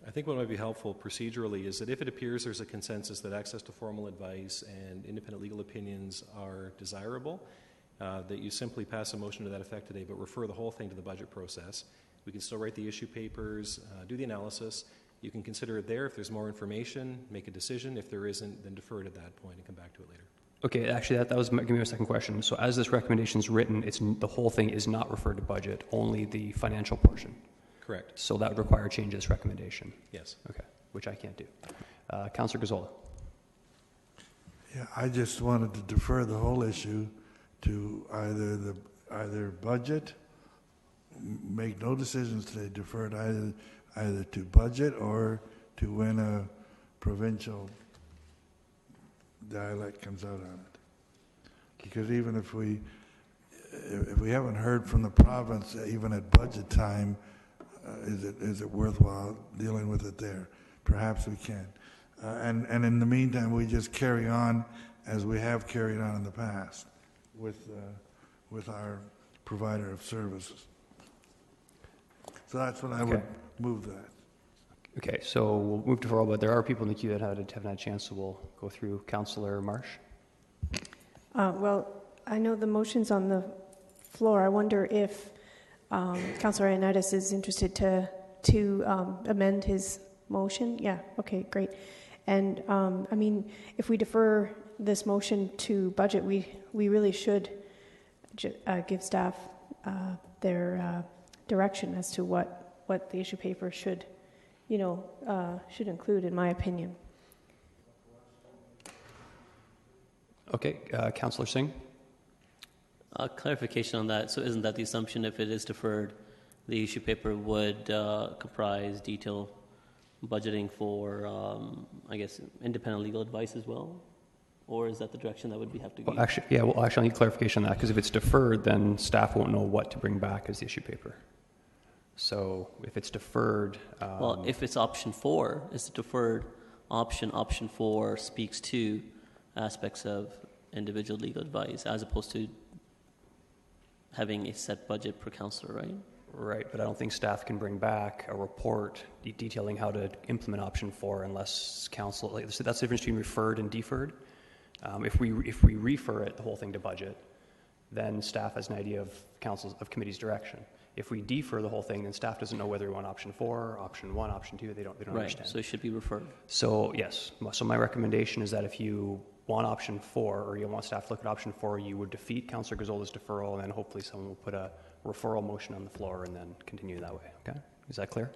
I think what might be helpful procedurally is that if it appears there's a consensus that access to formal advice and independent legal opinions are desirable, that you simply pass a motion to that effect today, but refer the whole thing to the budget process. We can still write the issue papers, do the analysis. You can consider it there. If there's more information, make a decision. If there isn't, then defer it at that point and come back to it later. Okay, actually, that was giving me a second question. So as this recommendation is written, the whole thing is not referred to budget, only the financial portion. Correct. So that would require a change to this recommendation. Yes. Okay, which I can't do. Councillor Gazzola. Yeah, I just wanted to defer the whole issue to either budget, make no decisions today, defer it either to budget or to when a provincial dialect comes out on it. Because even if we haven't heard from the province, even at budget time, is it worthwhile dealing with it there? Perhaps we can. And in the meantime, we just carry on as we have carried on in the past with our provider of services. So that's what I would move that. Okay, so we'll move to deferral, but there are people in the queue that haven't had a chance, so we'll go through. Councillor Marsh. Well, I know the motion's on the floor. I wonder if Councillor Ioannidis is interested to amend his motion. Yeah, okay, great. And I mean, if we defer this motion to budget, we really should give staff their direction as to what the issue paper should include, in my opinion. Okay, Councillor Singh. Clarification on that. So isn't that the assumption if it is deferred, the issue paper would comprise detailed budgeting for, I guess, independent legal advice as well? Or is that the direction that would have to go? Well, actually, I need clarification on that, because if it's deferred, then staff won't know what to bring back as the issue paper. So if it's deferred... well, if it's option 4, it's the deferred option. Option 4 speaks to aspects of individual legal advice as opposed to having a set budget per councillor, right? Right, but I don't think staff can bring back a report detailing how to implement option 4 unless council... so that's the difference between referred and deferred. If we refer it, the whole thing to budget, then staff has an idea of committee's direction. If we defer the whole thing, then staff doesn't know whether we want option 4, option 1, option 2. They don't understand. So it should be referred. So yes. So my recommendation is that if you want option 4, or you want staff to look at option 4, you would defeat Councillor Gazzola's deferral, and then hopefully someone will put a referral motion on the floor and then continue that way. Okay? Is that clear?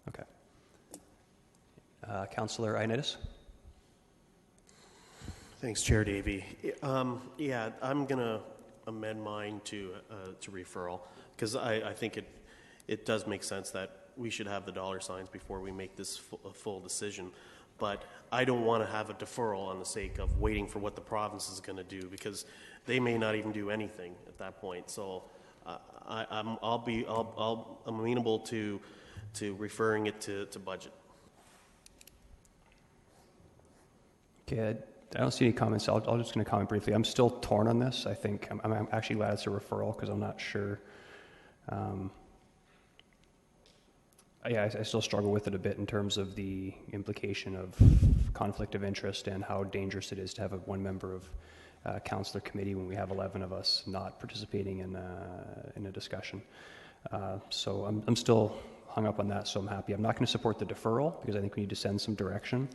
Okay. Councillor Ioannidis. Thanks, Chair Davey. Yeah, I'm going to amend mine to referral, because I think it does make sense that we should have the dollar signs before we make this full decision. But I don't want to have a deferral on the sake of waiting for what the province is going to do, because they may not even do anything at that point. So I'm amenable to referring it to budget. Okay. I don't see any comments. I'm just going to comment briefly. I'm still torn on this. I think I'm actually glad it's a referral, because I'm not sure. I still struggle with it a bit in terms of the implication of conflict of interest and how dangerous it is to have one member of councillor committee when we have 11 of us not participating in a discussion. So I'm still hung up on that. So I'm happy. I'm not going to support the deferral, because I think we need to send some direction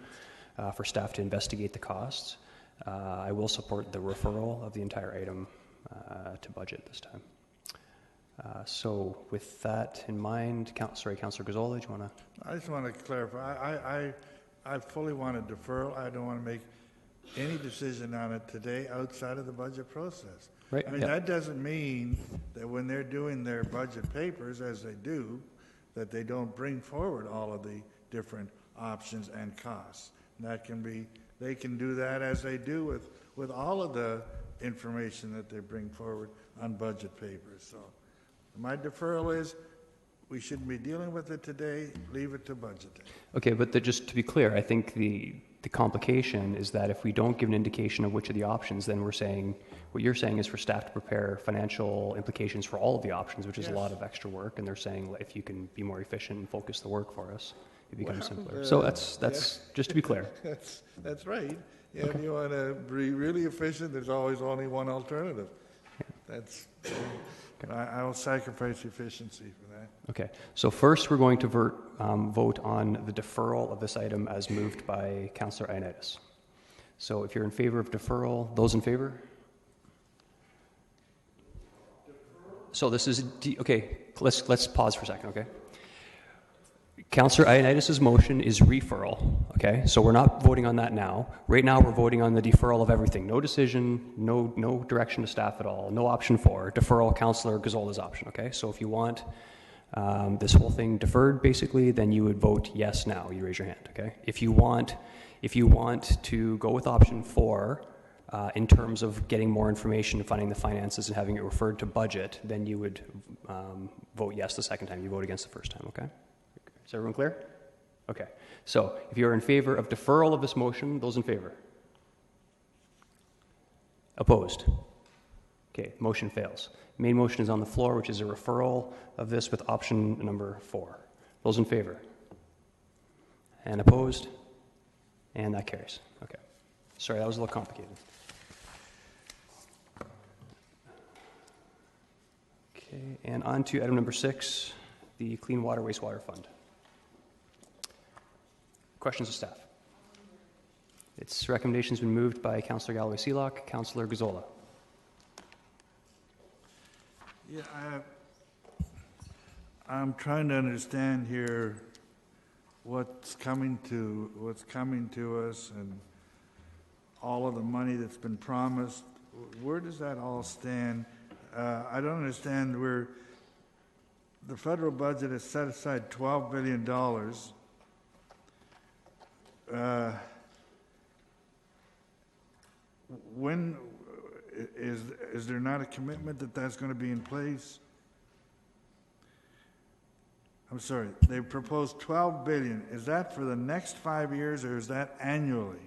for staff to investigate the costs. I will support the referral of the entire item to budget this time. So with that in mind, Councillor Gazzola, do you want to? I just want to clarify. I fully want a deferral. I don't want to make any decision on it today outside of the budget process. Right. I mean, that doesn't mean that when they're doing their budget papers, as they do, that they don't bring forward all of the different options and costs. And that can be, they can do that as they do with all of the information that they bring forward on budget papers. So my deferral is, we shouldn't be dealing with it today, leave it to budget day. Okay, but just to be clear, I think the complication is that if we don't give an indication of which of the options, then we're saying, what you're saying is for staff to prepare financial implications for all of the options, which is a lot of extra work, and they're saying if you can be more efficient and focus the work for us, it becomes simpler. So that's just to be clear. That's right. Yeah, if you want to be really efficient, there's always only one alternative. That's, I will sacrifice efficiency for that. Okay, so first we're going to vote on the deferral of this item as moved by Councillor Ioannidis. So if you're in favor of deferral, those in favor? So this is, okay, let's pause for a second, okay? Councillor Ioannidis' motion is referral, okay? So we're not voting on that now. Right now we're voting on the deferral of everything. No decision, no direction to staff at all, no option 4. Deferral, Councillor Gazzola's option, okay? So if you want this whole thing deferred, basically, then you would vote yes now. You raise your hand, okay? If you want to go with option 4, in terms of getting more information and finding the finances and having it referred to budget, then you would vote yes the second time. You vote against the first time, okay? Is everyone clear? Okay. So if you're in favor of deferral of this motion, those in favor? Opposed? Okay, motion fails. Main motion is on the floor, which is a referral of this with option number 4. Those in favor? And opposed? And that carries. Okay. Sorry, that was a little complicated. Okay, and on to item number 6, the Clean Water Wastewater Fund. Questions of staff? Its recommendation has been moved by Councillor Galloway-Sealock. Councillor Gazzola. Yeah, I'm trying to understand here what's coming to us and all of the money that's been promised. Where does that all stand? I don't understand where the federal budget has set aside $12 billion. When is there not a commitment that that's going to be in place? I'm sorry, they proposed $12 billion. Is that for the next 5 years or is that annually?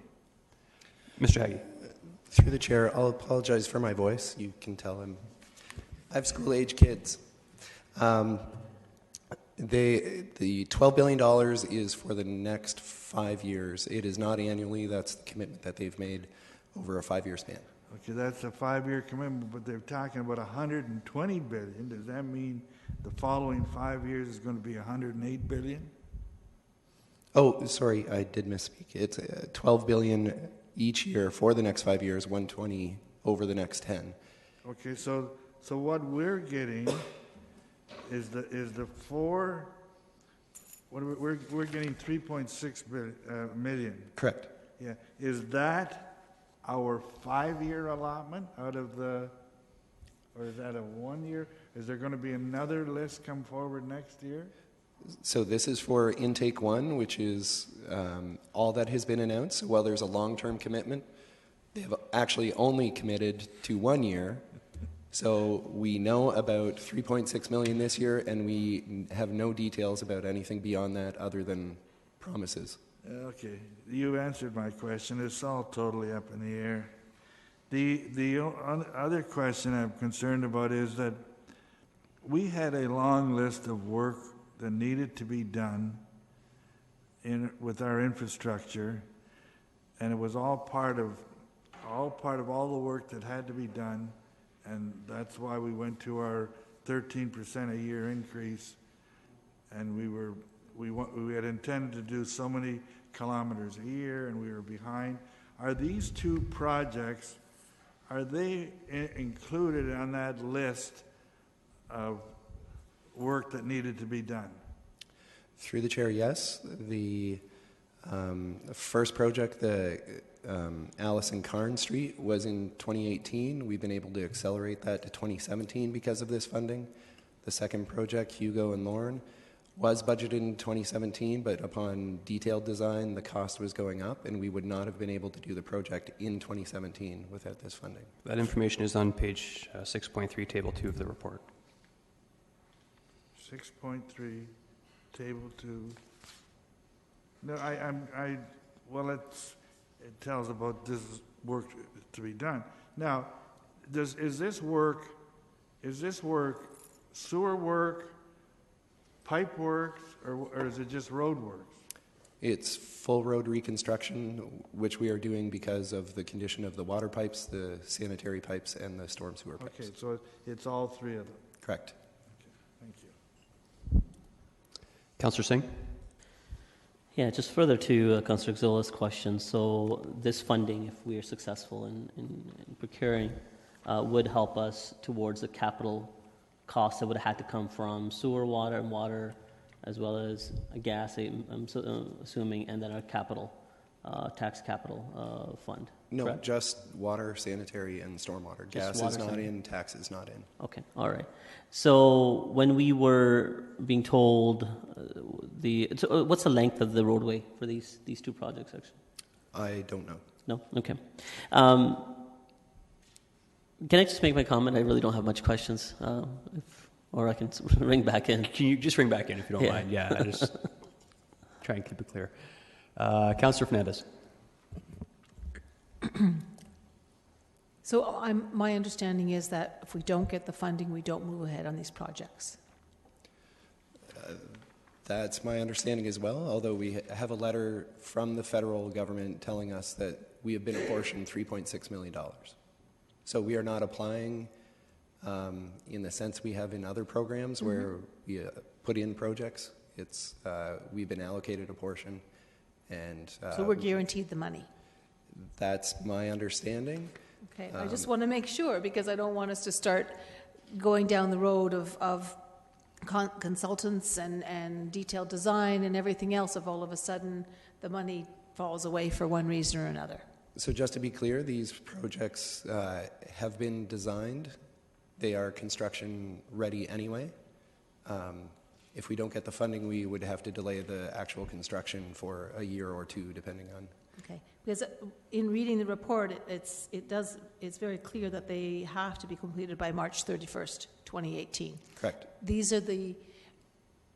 Mr. Haggie. Through the chair, I'll apologize for my voice. You can tell I have school-age kids. The $12 billion is for the next 5 years. It is not annually. That's the commitment that they've made over a 5-year span. Okay, that's a 5-year commitment, but they're talking about $120 billion. Does that mean the following 5 years is going to be $108 billion? Oh, sorry, I did misspeak. It's $12 billion each year for the next 5 years, 120 over the next 10. Okay, so what we're getting is the four. What we're getting 3.6 million. Correct. Yeah, is that our 5-year allotment out of the, or is that a 1 year? Is there going to be another list come forward next year? So this is for intake 1, which is all that has been announced. While there's a long-term commitment, they have actually only committed to 1 year. So we know about 3.6 million this year, and we have no details about anything beyond that other than promises. Okay, you answered my question. It's all totally up in the air. The other question I'm concerned about is that we had a long list of work that needed to be done with our infrastructure, and it was all part of all the work that had to be done, and that's why we went to our 13% a year increase, and we had intended to do so many kilometers a year, and we were behind. Are these two projects, are they included on that list of work that needed to be done? Through the chair, yes. The first project, the Allison Carn Street, was in 2018. We've been able to accelerate that to 2017 because of this funding. The second project, Hugo and Lorne, was budgeted in 2017, but upon detailed design, the cost was going up, and we would not have been able to do the project in 2017 without this funding. That information is on page 6.3, table 2 of the report. 6.3, table 2. No, well, it tells about this work to be done. Now, is this work sewer work, pipe work, or is it just road work? It's full road reconstruction, which we are doing because of the condition of the water pipes, the sanitary pipes, and the storm sewer pipes. Okay, so it's all three of them. Correct. Okay, thank you. Councillor Singh? Yeah, just further to Councillor Xola's question. So this funding, if we are successful in procuring, would help us towards the capital costs that would have had to come from sewer, water, and water, as well as gas, I'm assuming, and then our capital, tax capital fund. No, correct? just water, sanitary, and stormwater. Gas is not in, tax is not in. Okay, all right. So when we were being told what's the length of the roadway for these two projects, actually? I don't know. No? Okay. Can I just make my comment? I really don't have much questions, or I can ring back in. Can you just ring back in if you don't mind? Yeah, I just try and keep it clear. Councillor Fernandez. So my understanding is that if we don't get the funding, we don't move ahead on these projects. That's my understanding as well, although we have a letter from the federal government telling us that we have been apportioned $3.6 million. So we are not applying in the sense we have in other programs where we put in projects. It's we've been allocated a portion, and so we're guaranteed the money. That's my understanding. Okay, I just want to make sure, because I don't want us to start going down the road of consultants and detailed design and everything else if all of a sudden the money falls away for one reason or another. So just to be clear, these projects have been designed. They are construction ready anyway. If we don't get the funding, we would have to delay the actual construction for a year or two, depending on. Okay, because in reading the report, it's very clear that they have to be completed by March 31st, 2018. Correct. These are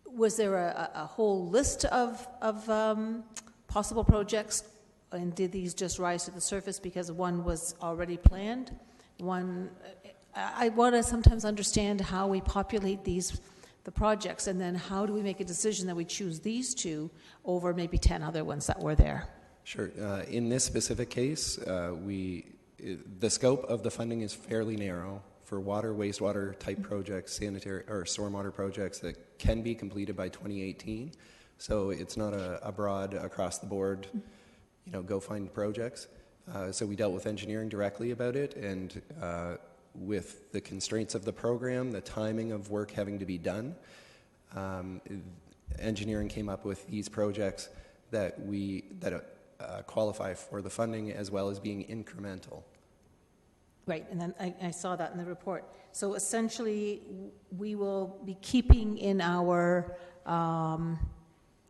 was there a whole list of possible projects, and did these just rise to the surface because one was already planned? I want to sometimes understand how we populate the projects, and then how do we make a decision that we choose these two over maybe 10 other ones that were there? Sure. In this specific case, the scope of the funding is fairly narrow for water, wastewater type projects, sanitary or stormwater projects that can be completed by 2018. So it's not a broad across the board, go find projects. So we dealt with engineering directly about it, and with the constraints of the program, the timing of work having to be done, engineering came up with these projects that qualify for the funding, as well as being incremental. Right, and then I saw that in the report. So essentially, we will be keeping in our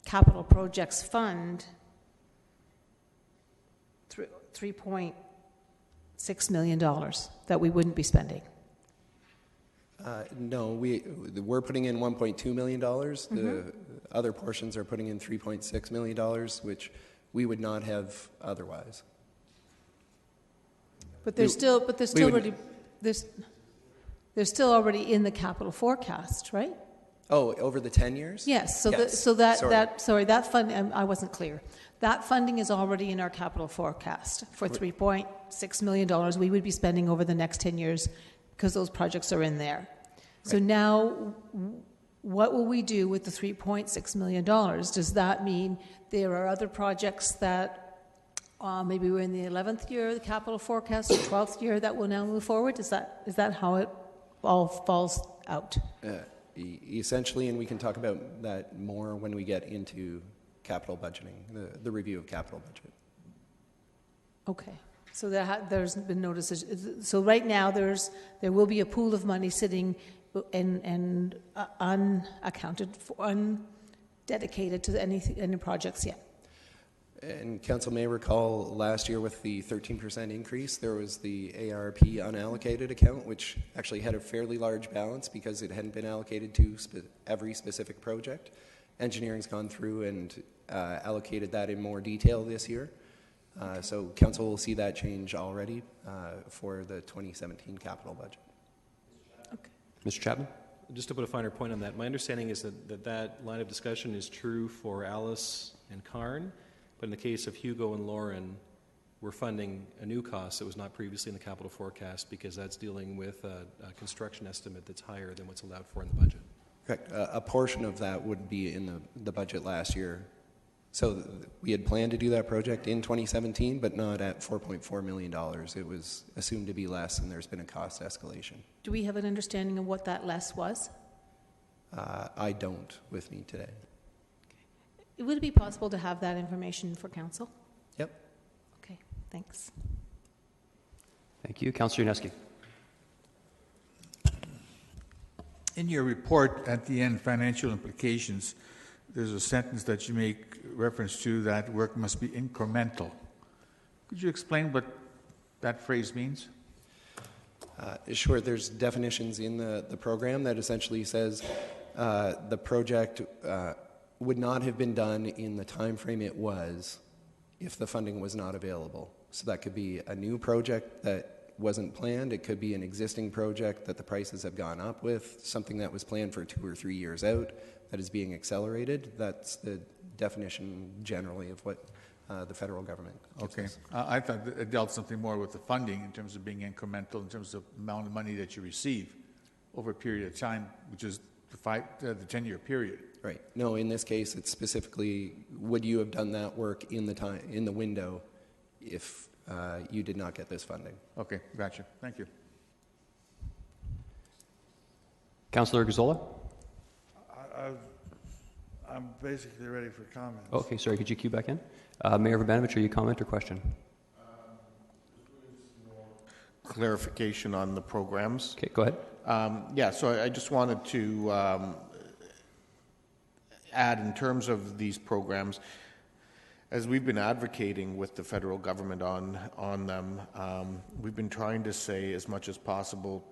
capital projects fund $3.6 million that we wouldn't be spending. No, we're putting in $1.2 million. The other portions are putting in $3.6 million, which we would not have otherwise. But they're still already in the capital forecast, right? Oh, over the 10 years? Yes. That funding, I wasn't clear. That funding is already in our capital forecast for $3.6 million we would be spending over the next 10 years because those projects are in there. Right. So now, what will we do with the $3.6 million? Does that mean there are other projects that maybe we're in the 11th year of the capital forecast or 12th year that will now move forward? Is that how it all falls out? Essentially, and we can talk about that more when we get into capital budgeting, the review of capital budget. Okay. So there's been no decision. So right now there will be a pool of money sitting and unaccounted for, undedicated to any projects yet. And Council may recall last year with the 13% increase, there was the ARP unallocated account, which actually had a fairly large balance because it hadn't been allocated to every specific project. Engineering's gone through and allocated that in more detail this year. So Council will see that change already for the 2017 capital budget. Okay. Mr. Chapman? Just to put a finer point on that, my understanding is that line of discussion is true for Alice and Karn, but in the case of Hugo and Lauren, we're funding a new cost that was not previously in the capital forecast because that's dealing with a construction estimate that's higher than what's allowed for in the budget. Correct. A portion of that would be in the budget last year. So we had planned to do that project in 2017, but not at $4.4 million. It was assumed to be less, and there's been a cost escalation. Do we have an understanding of what that less was? I don't with me today. Okay. Would it be possible to have that information for Council? Yep. Okay, thanks. Thank you. Councillor Yaneski. In your report at the end, financial implications, there's a sentence that you make reference to that work must be incremental. Could you explain what that phrase means? Sure. There's definitions in the program that essentially says the project would not have been done in the time frame it was if the funding was not available. So that could be a new project that wasn't planned. It could be an existing project that the prices have gone up with, something that was planned for 2 or 3 years out that is being accelerated. That's the definition generally of what the federal government gives us. I thought that it dealt something more with the funding in terms of being incremental, in terms of the amount of money that you receive over a period of time, which is the 10-year period. Right. No, in this case, it's specifically, would you have done that work in the window if you did not get this funding? Okay, gotcha. Thank you. Councillor Gazzola? I'm basically ready for comments. Okay, sorry, could you cue back in? Mayor Vrbanovich, are you comment or question? Clarification on the programs. Okay, go ahead. Yeah, so I just wanted to add in terms of these programs, as we've been advocating with the federal government on them, we've been trying to say as much as possible,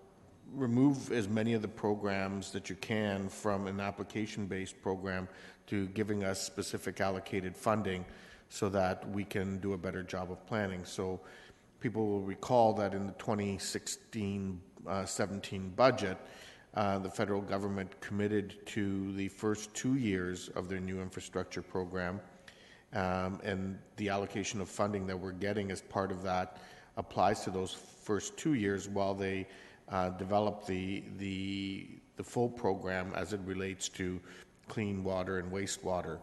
remove as many of the programs that you can from an application-based program to giving us specific allocated funding so that we can do a better job of planning. So people will recall that in the 2016-17 budget, the federal government committed to the first 2 years of their new infrastructure program, and the allocation of funding that we're getting as part of that applies to those first 2 years while they develop the full program as it relates to clean water and wastewater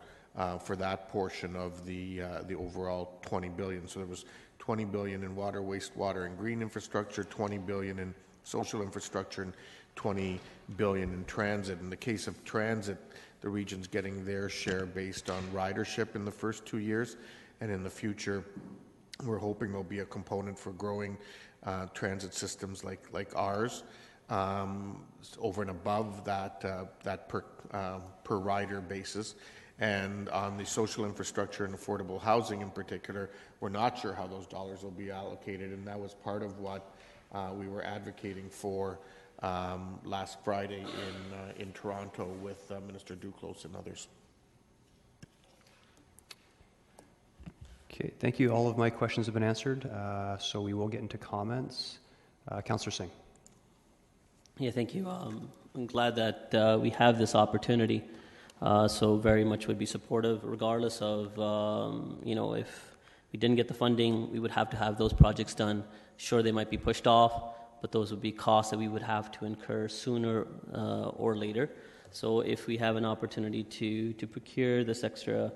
for that portion of the overall $20 billion. So there was $20 billion in water, wastewater, and green infrastructure, $20 billion in social infrastructure, and $20 billion in transit. In the case of transit, the region's getting their share based on ridership in the first 2 years, and in the future, we're hoping there'll be a component for growing transit systems like ours over and above that per rider basis. And on the social infrastructure and affordable housing in particular, we're not sure how those dollars will be allocated, and that was part of what we were advocating for last Friday in Toronto with Minister Duclos and others. Okay, thank you. All of my questions have been answered, so we will get into comments. Councillor Singh. Yeah, thank you. I'm glad that we have this opportunity. So very much would be supportive, regardless of, if we didn't get the funding, we would have to have those projects done. Sure, they might be pushed off, but those would be costs that we would have to incur sooner or later. So if we have an opportunity to procure this extra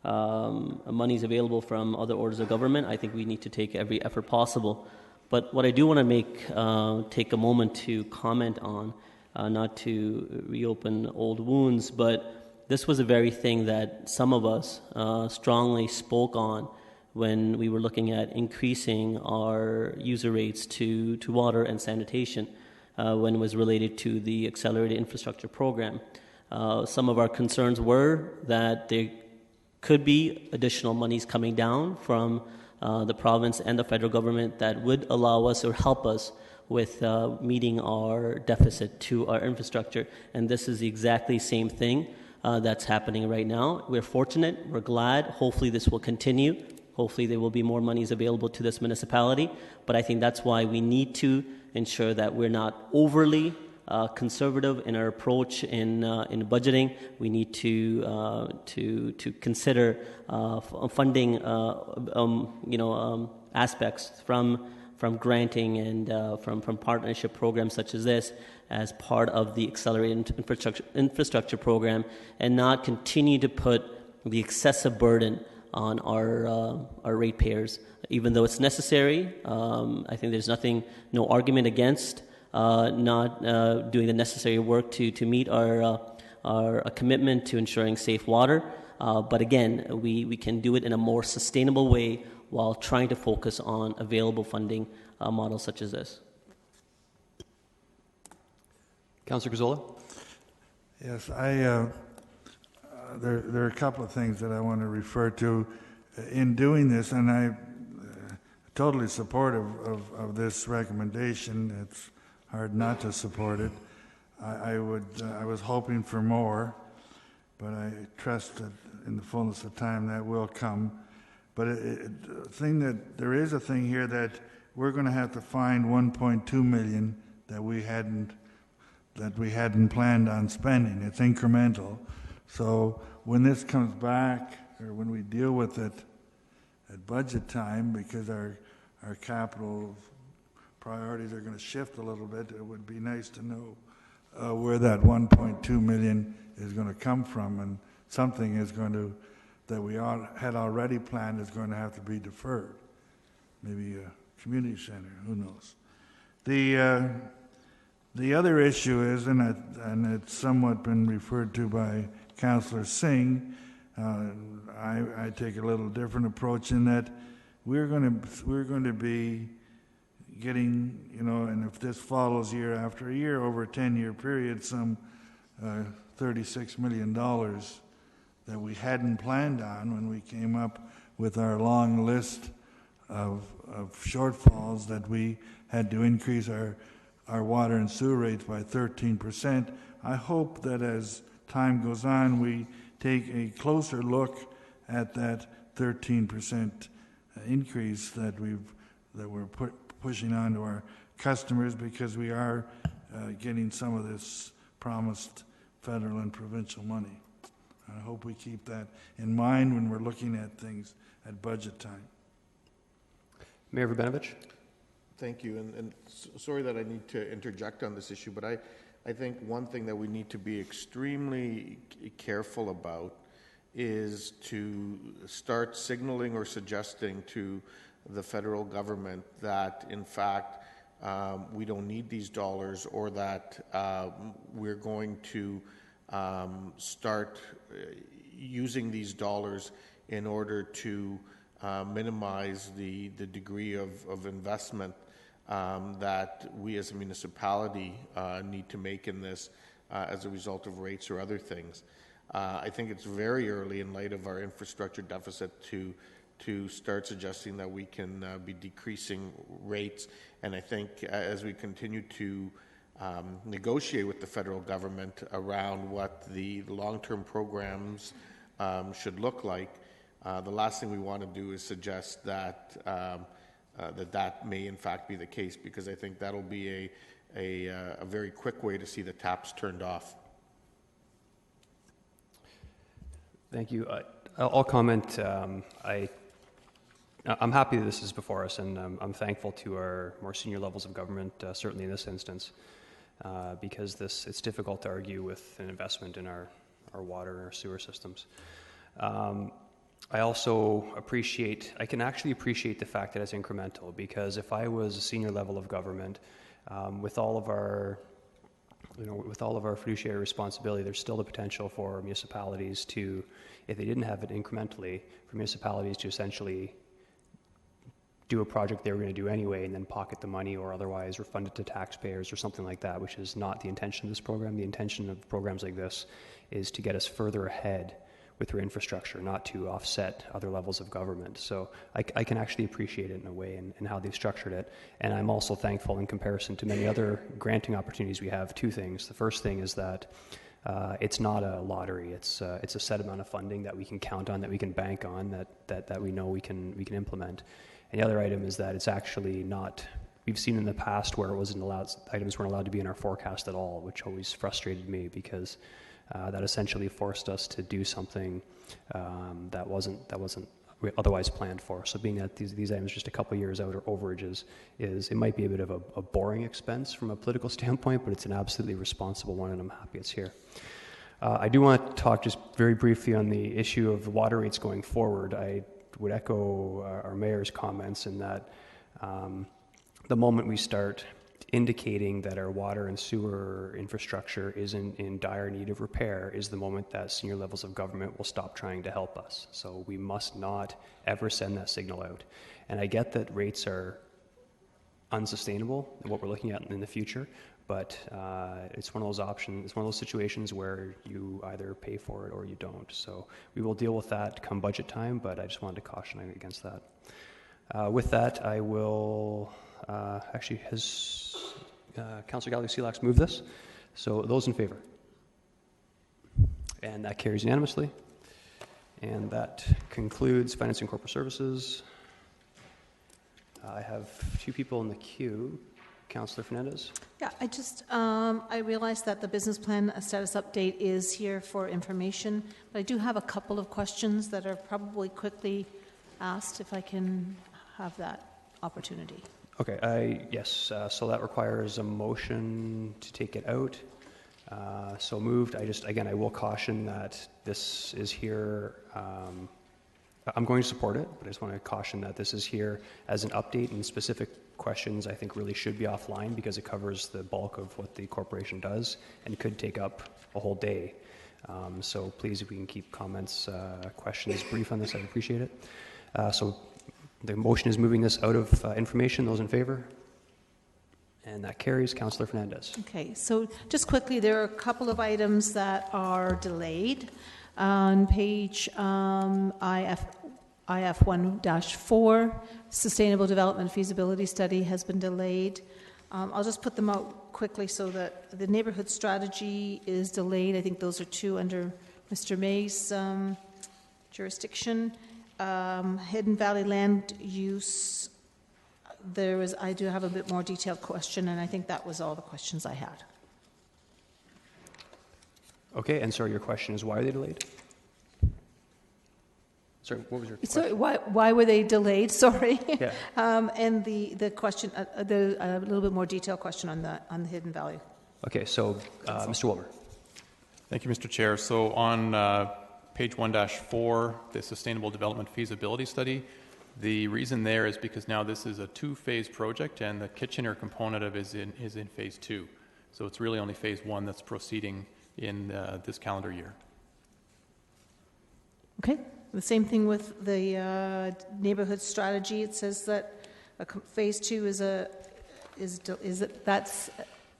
monies available from other orders of government, I think we need to take every effort possible. But what I do want to take a moment to comment on, not to reopen old wounds, but this was a very thing that some of us strongly spoke on when we were looking at increasing our user rates to water and sanitation when it was related to the Accelerated Infrastructure Program. Some of our concerns were that there could be additional monies coming down from the province and the federal government that would allow us or help us with meeting our deficit to our infrastructure. And this is the exactly same thing that's happening right now. We're fortunate, we're glad, hopefully this will continue. Hopefully there will be more monies available to this municipality, but I think that's why we need to ensure that we're not overly conservative in our approach in budgeting. We need to consider funding aspects from granting and from partnership programs such as this as part of the Accelerated Infrastructure Program, and not continue to put the excessive burden on our ratepayers. Even though it's necessary, I think there's no argument against not doing the necessary work to meet our commitment to ensuring safe water. But again, we can do it in a more sustainable way while trying to focus on available funding models such as this. Councillor Gazzola? Yes, there are a couple of things that I want to refer to in doing this, and I'm totally supportive of this recommendation. It's hard not to support it. I was hoping for more, but I trust that in the fullness of time that will come. But there is a thing here that we're going to have to find 1.2 million that we hadn't planned on spending. It's incremental. So when this comes back, or when we deal with it at budget time, because our capital priorities are going to shift a little bit, it would be nice to know where that 1.2 million is going to come from, and something is going to, that we had already planned, is going to have to be deferred. Maybe a community center, who knows. The other issue is, and it's somewhat been referred to by Councillor Singh, I take a little different approach in that we're going to be getting, and if this follows year after year over a 10-year period, some $36 million that we hadn't planned on when we came up with our long list of shortfalls that we had to increase our water and sewer rates by 13%. I hope that as time goes on, we take a closer look at that 13% increase that we're pushing on to our customers, because we are getting some of this promised federal and provincial money. I hope we keep that in mind when we're looking at things at budget time. Mayor Verbenovich? Thank you, and sorry that I need to interject on this issue, but I think one thing that we need to be extremely careful about is to start signaling or suggesting to the federal government that, in fact, we don't need these dollars, or that we're going to start using these dollars in order to minimize the degree of investment that we as a municipality need to make in this as a result of rates or other things. I think it's very early in light of our infrastructure deficit to start suggesting that we can be decreasing rates. And I think as we continue to negotiate with the federal government around what the long-term programs should look like, the last thing we want to do is suggest that that may in fact be the case, because I think that'll be a very quick way to see the taps turned off. Thank you. I'll comment. I'm happy that this is before us, and I'm thankful to our more senior levels of government, certainly in this instance, because it's difficult to argue with an investment in our water and our sewer systems. I also I can actually appreciate the fact that it's incremental, because if I was a senior level of government, with all of our with all of our fiduciary responsibility, there's still the potential for municipalities to, if they didn't have it incrementally, for municipalities to essentially do a project they were going to do anyway and then pocket the money or otherwise refund it to taxpayers or something like that, which is not the intention of this program. The intention of programs like this is to get us further ahead with their infrastructure, not to offset other levels of government. So I can actually appreciate it in a way and how they've structured it. And I'm also thankful in comparison to many other granting opportunities we have, two things. The first thing is that it's not a lottery. It's a set amount of funding that we can count on, that we can bank on, that we know we can implement. And the other item is that it's actually not, we've seen in the past where items weren't allowed to be in our forecast at all, which always frustrated me because that essentially forced us to do something that wasn't otherwise planned for. So being that these items just a couple years out or overages, it might be a bit of a boring expense from a political standpoint, but it's an absolutely responsible one, and I'm happy it's here. I do want to talk just very briefly on the issue of the water rates going forward. I would echo our mayor's comments in that the moment we start indicating that our water and sewer infrastructure is in dire need of repair is the moment that senior levels of government will stop trying to help us. So we must not ever send that signal out. And I get that rates are unsustainable in what we're looking at in the future, but it's one of those options, it's one of those situations where you either pay for it or you don't. So we will deal with that come budget time, but I just wanted to caution against that. With that, I will... actually, has Councillor Gallagher-Silax moved this? So those in favor? And that carries unanimously. And that concludes Finance and Corporate Services. I have two people in the queue. Councillor Fernandez? Yeah, I realize that the business plan status update is here for information, but I do have a couple of questions that are probably quickly asked, if I can have that opportunity. Okay, yes, so that requires a motion to take it out. So moved. I will caution that this is here. I'm going to support it, but I just want to caution that this is here as an update, and specific questions I think really should be offline because it covers the bulk of what the corporation does and could take up a whole day. So please, if we can keep comments, questions brief on this, I'd appreciate it. So the motion is moving this out of information. Those in favor? And that carries. Councillor Fernandez. Okay, so just quickly, there are a couple of items that are delayed. On page IF 1-4, Sustainable Development Feasibility Study has been delayed. I'll just put them out quickly so that the neighborhood strategy is delayed. I think those are two under Mr. May's jurisdiction. Hidden Valley land use, I do have a bit more detailed question, and I think that was all the questions I had. Okay, and sorry, your question is why are they delayed? Sorry, what was your question? Sorry, why were they delayed? Sorry. Yeah. And the question, a little bit more detailed question on the Hidden Valley. Okay, so Mr. Wilmer. Thank you, Mr. Chair. So on page 1-4, the Sustainable Development Feasibility Study, the reason there is because now this is a two-phase project, and the Kitchener component of it is in phase 2. So it's really only phase 1 that's proceeding in this calendar year. Okay. The same thing with the neighborhood strategy. It says that phase 2 that's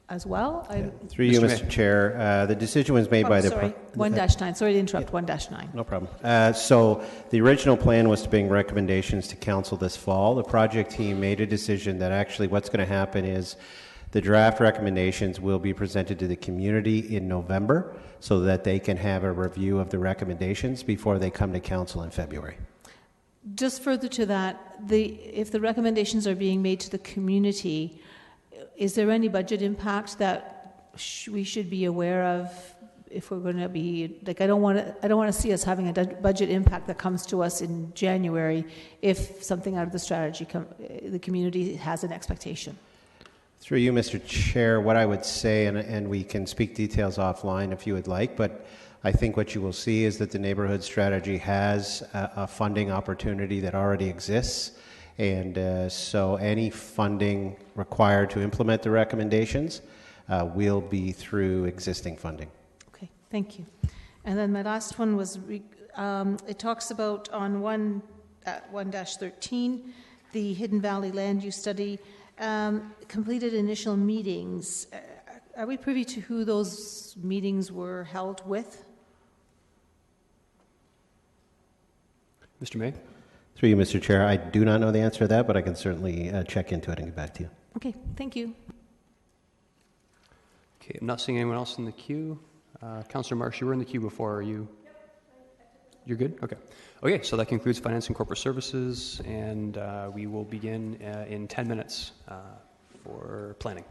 as well? Through you, Mr. Chair, the decision was made by the... Sorry, 1-9. Sorry to interrupt, 1-9. No problem. So the original plan was to bring recommendations to council this fall. The project team made a decision that actually what's going to happen is the draft recommendations will be presented to the community in November so that they can have a review of the recommendations before they come to council in February. Just further to that, if the recommendations are being made to the community, is there any budget impact that we should be aware of if we're going to be, like, I don't want to see us having a budget impact that comes to us in January if something out of the strategy, the community has an expectation. Through you, Mr. Chair, what I would say, and we can speak details offline if you would like, but I think what you will see is that the neighborhood strategy has a funding opportunity that already exists. And so any funding required to implement the recommendations will be through existing funding. Okay, thank you. And then my last one was, it talks about on 1-13, the Hidden Valley Land Use Study, completed initial meetings. Are we privy to who those meetings were held with? Mr. May? Through you, Mr. Chair, I do not know the answer to that, but I can certainly check into it and get back to you. Okay, thank you. Okay, I'm not seeing anyone else in the queue. Councillor Marsh, you were in the queue before. Are you? You're good? Okay. Okay, so that concludes Finance and Corporate Services, and we will begin in 10 minutes for planning.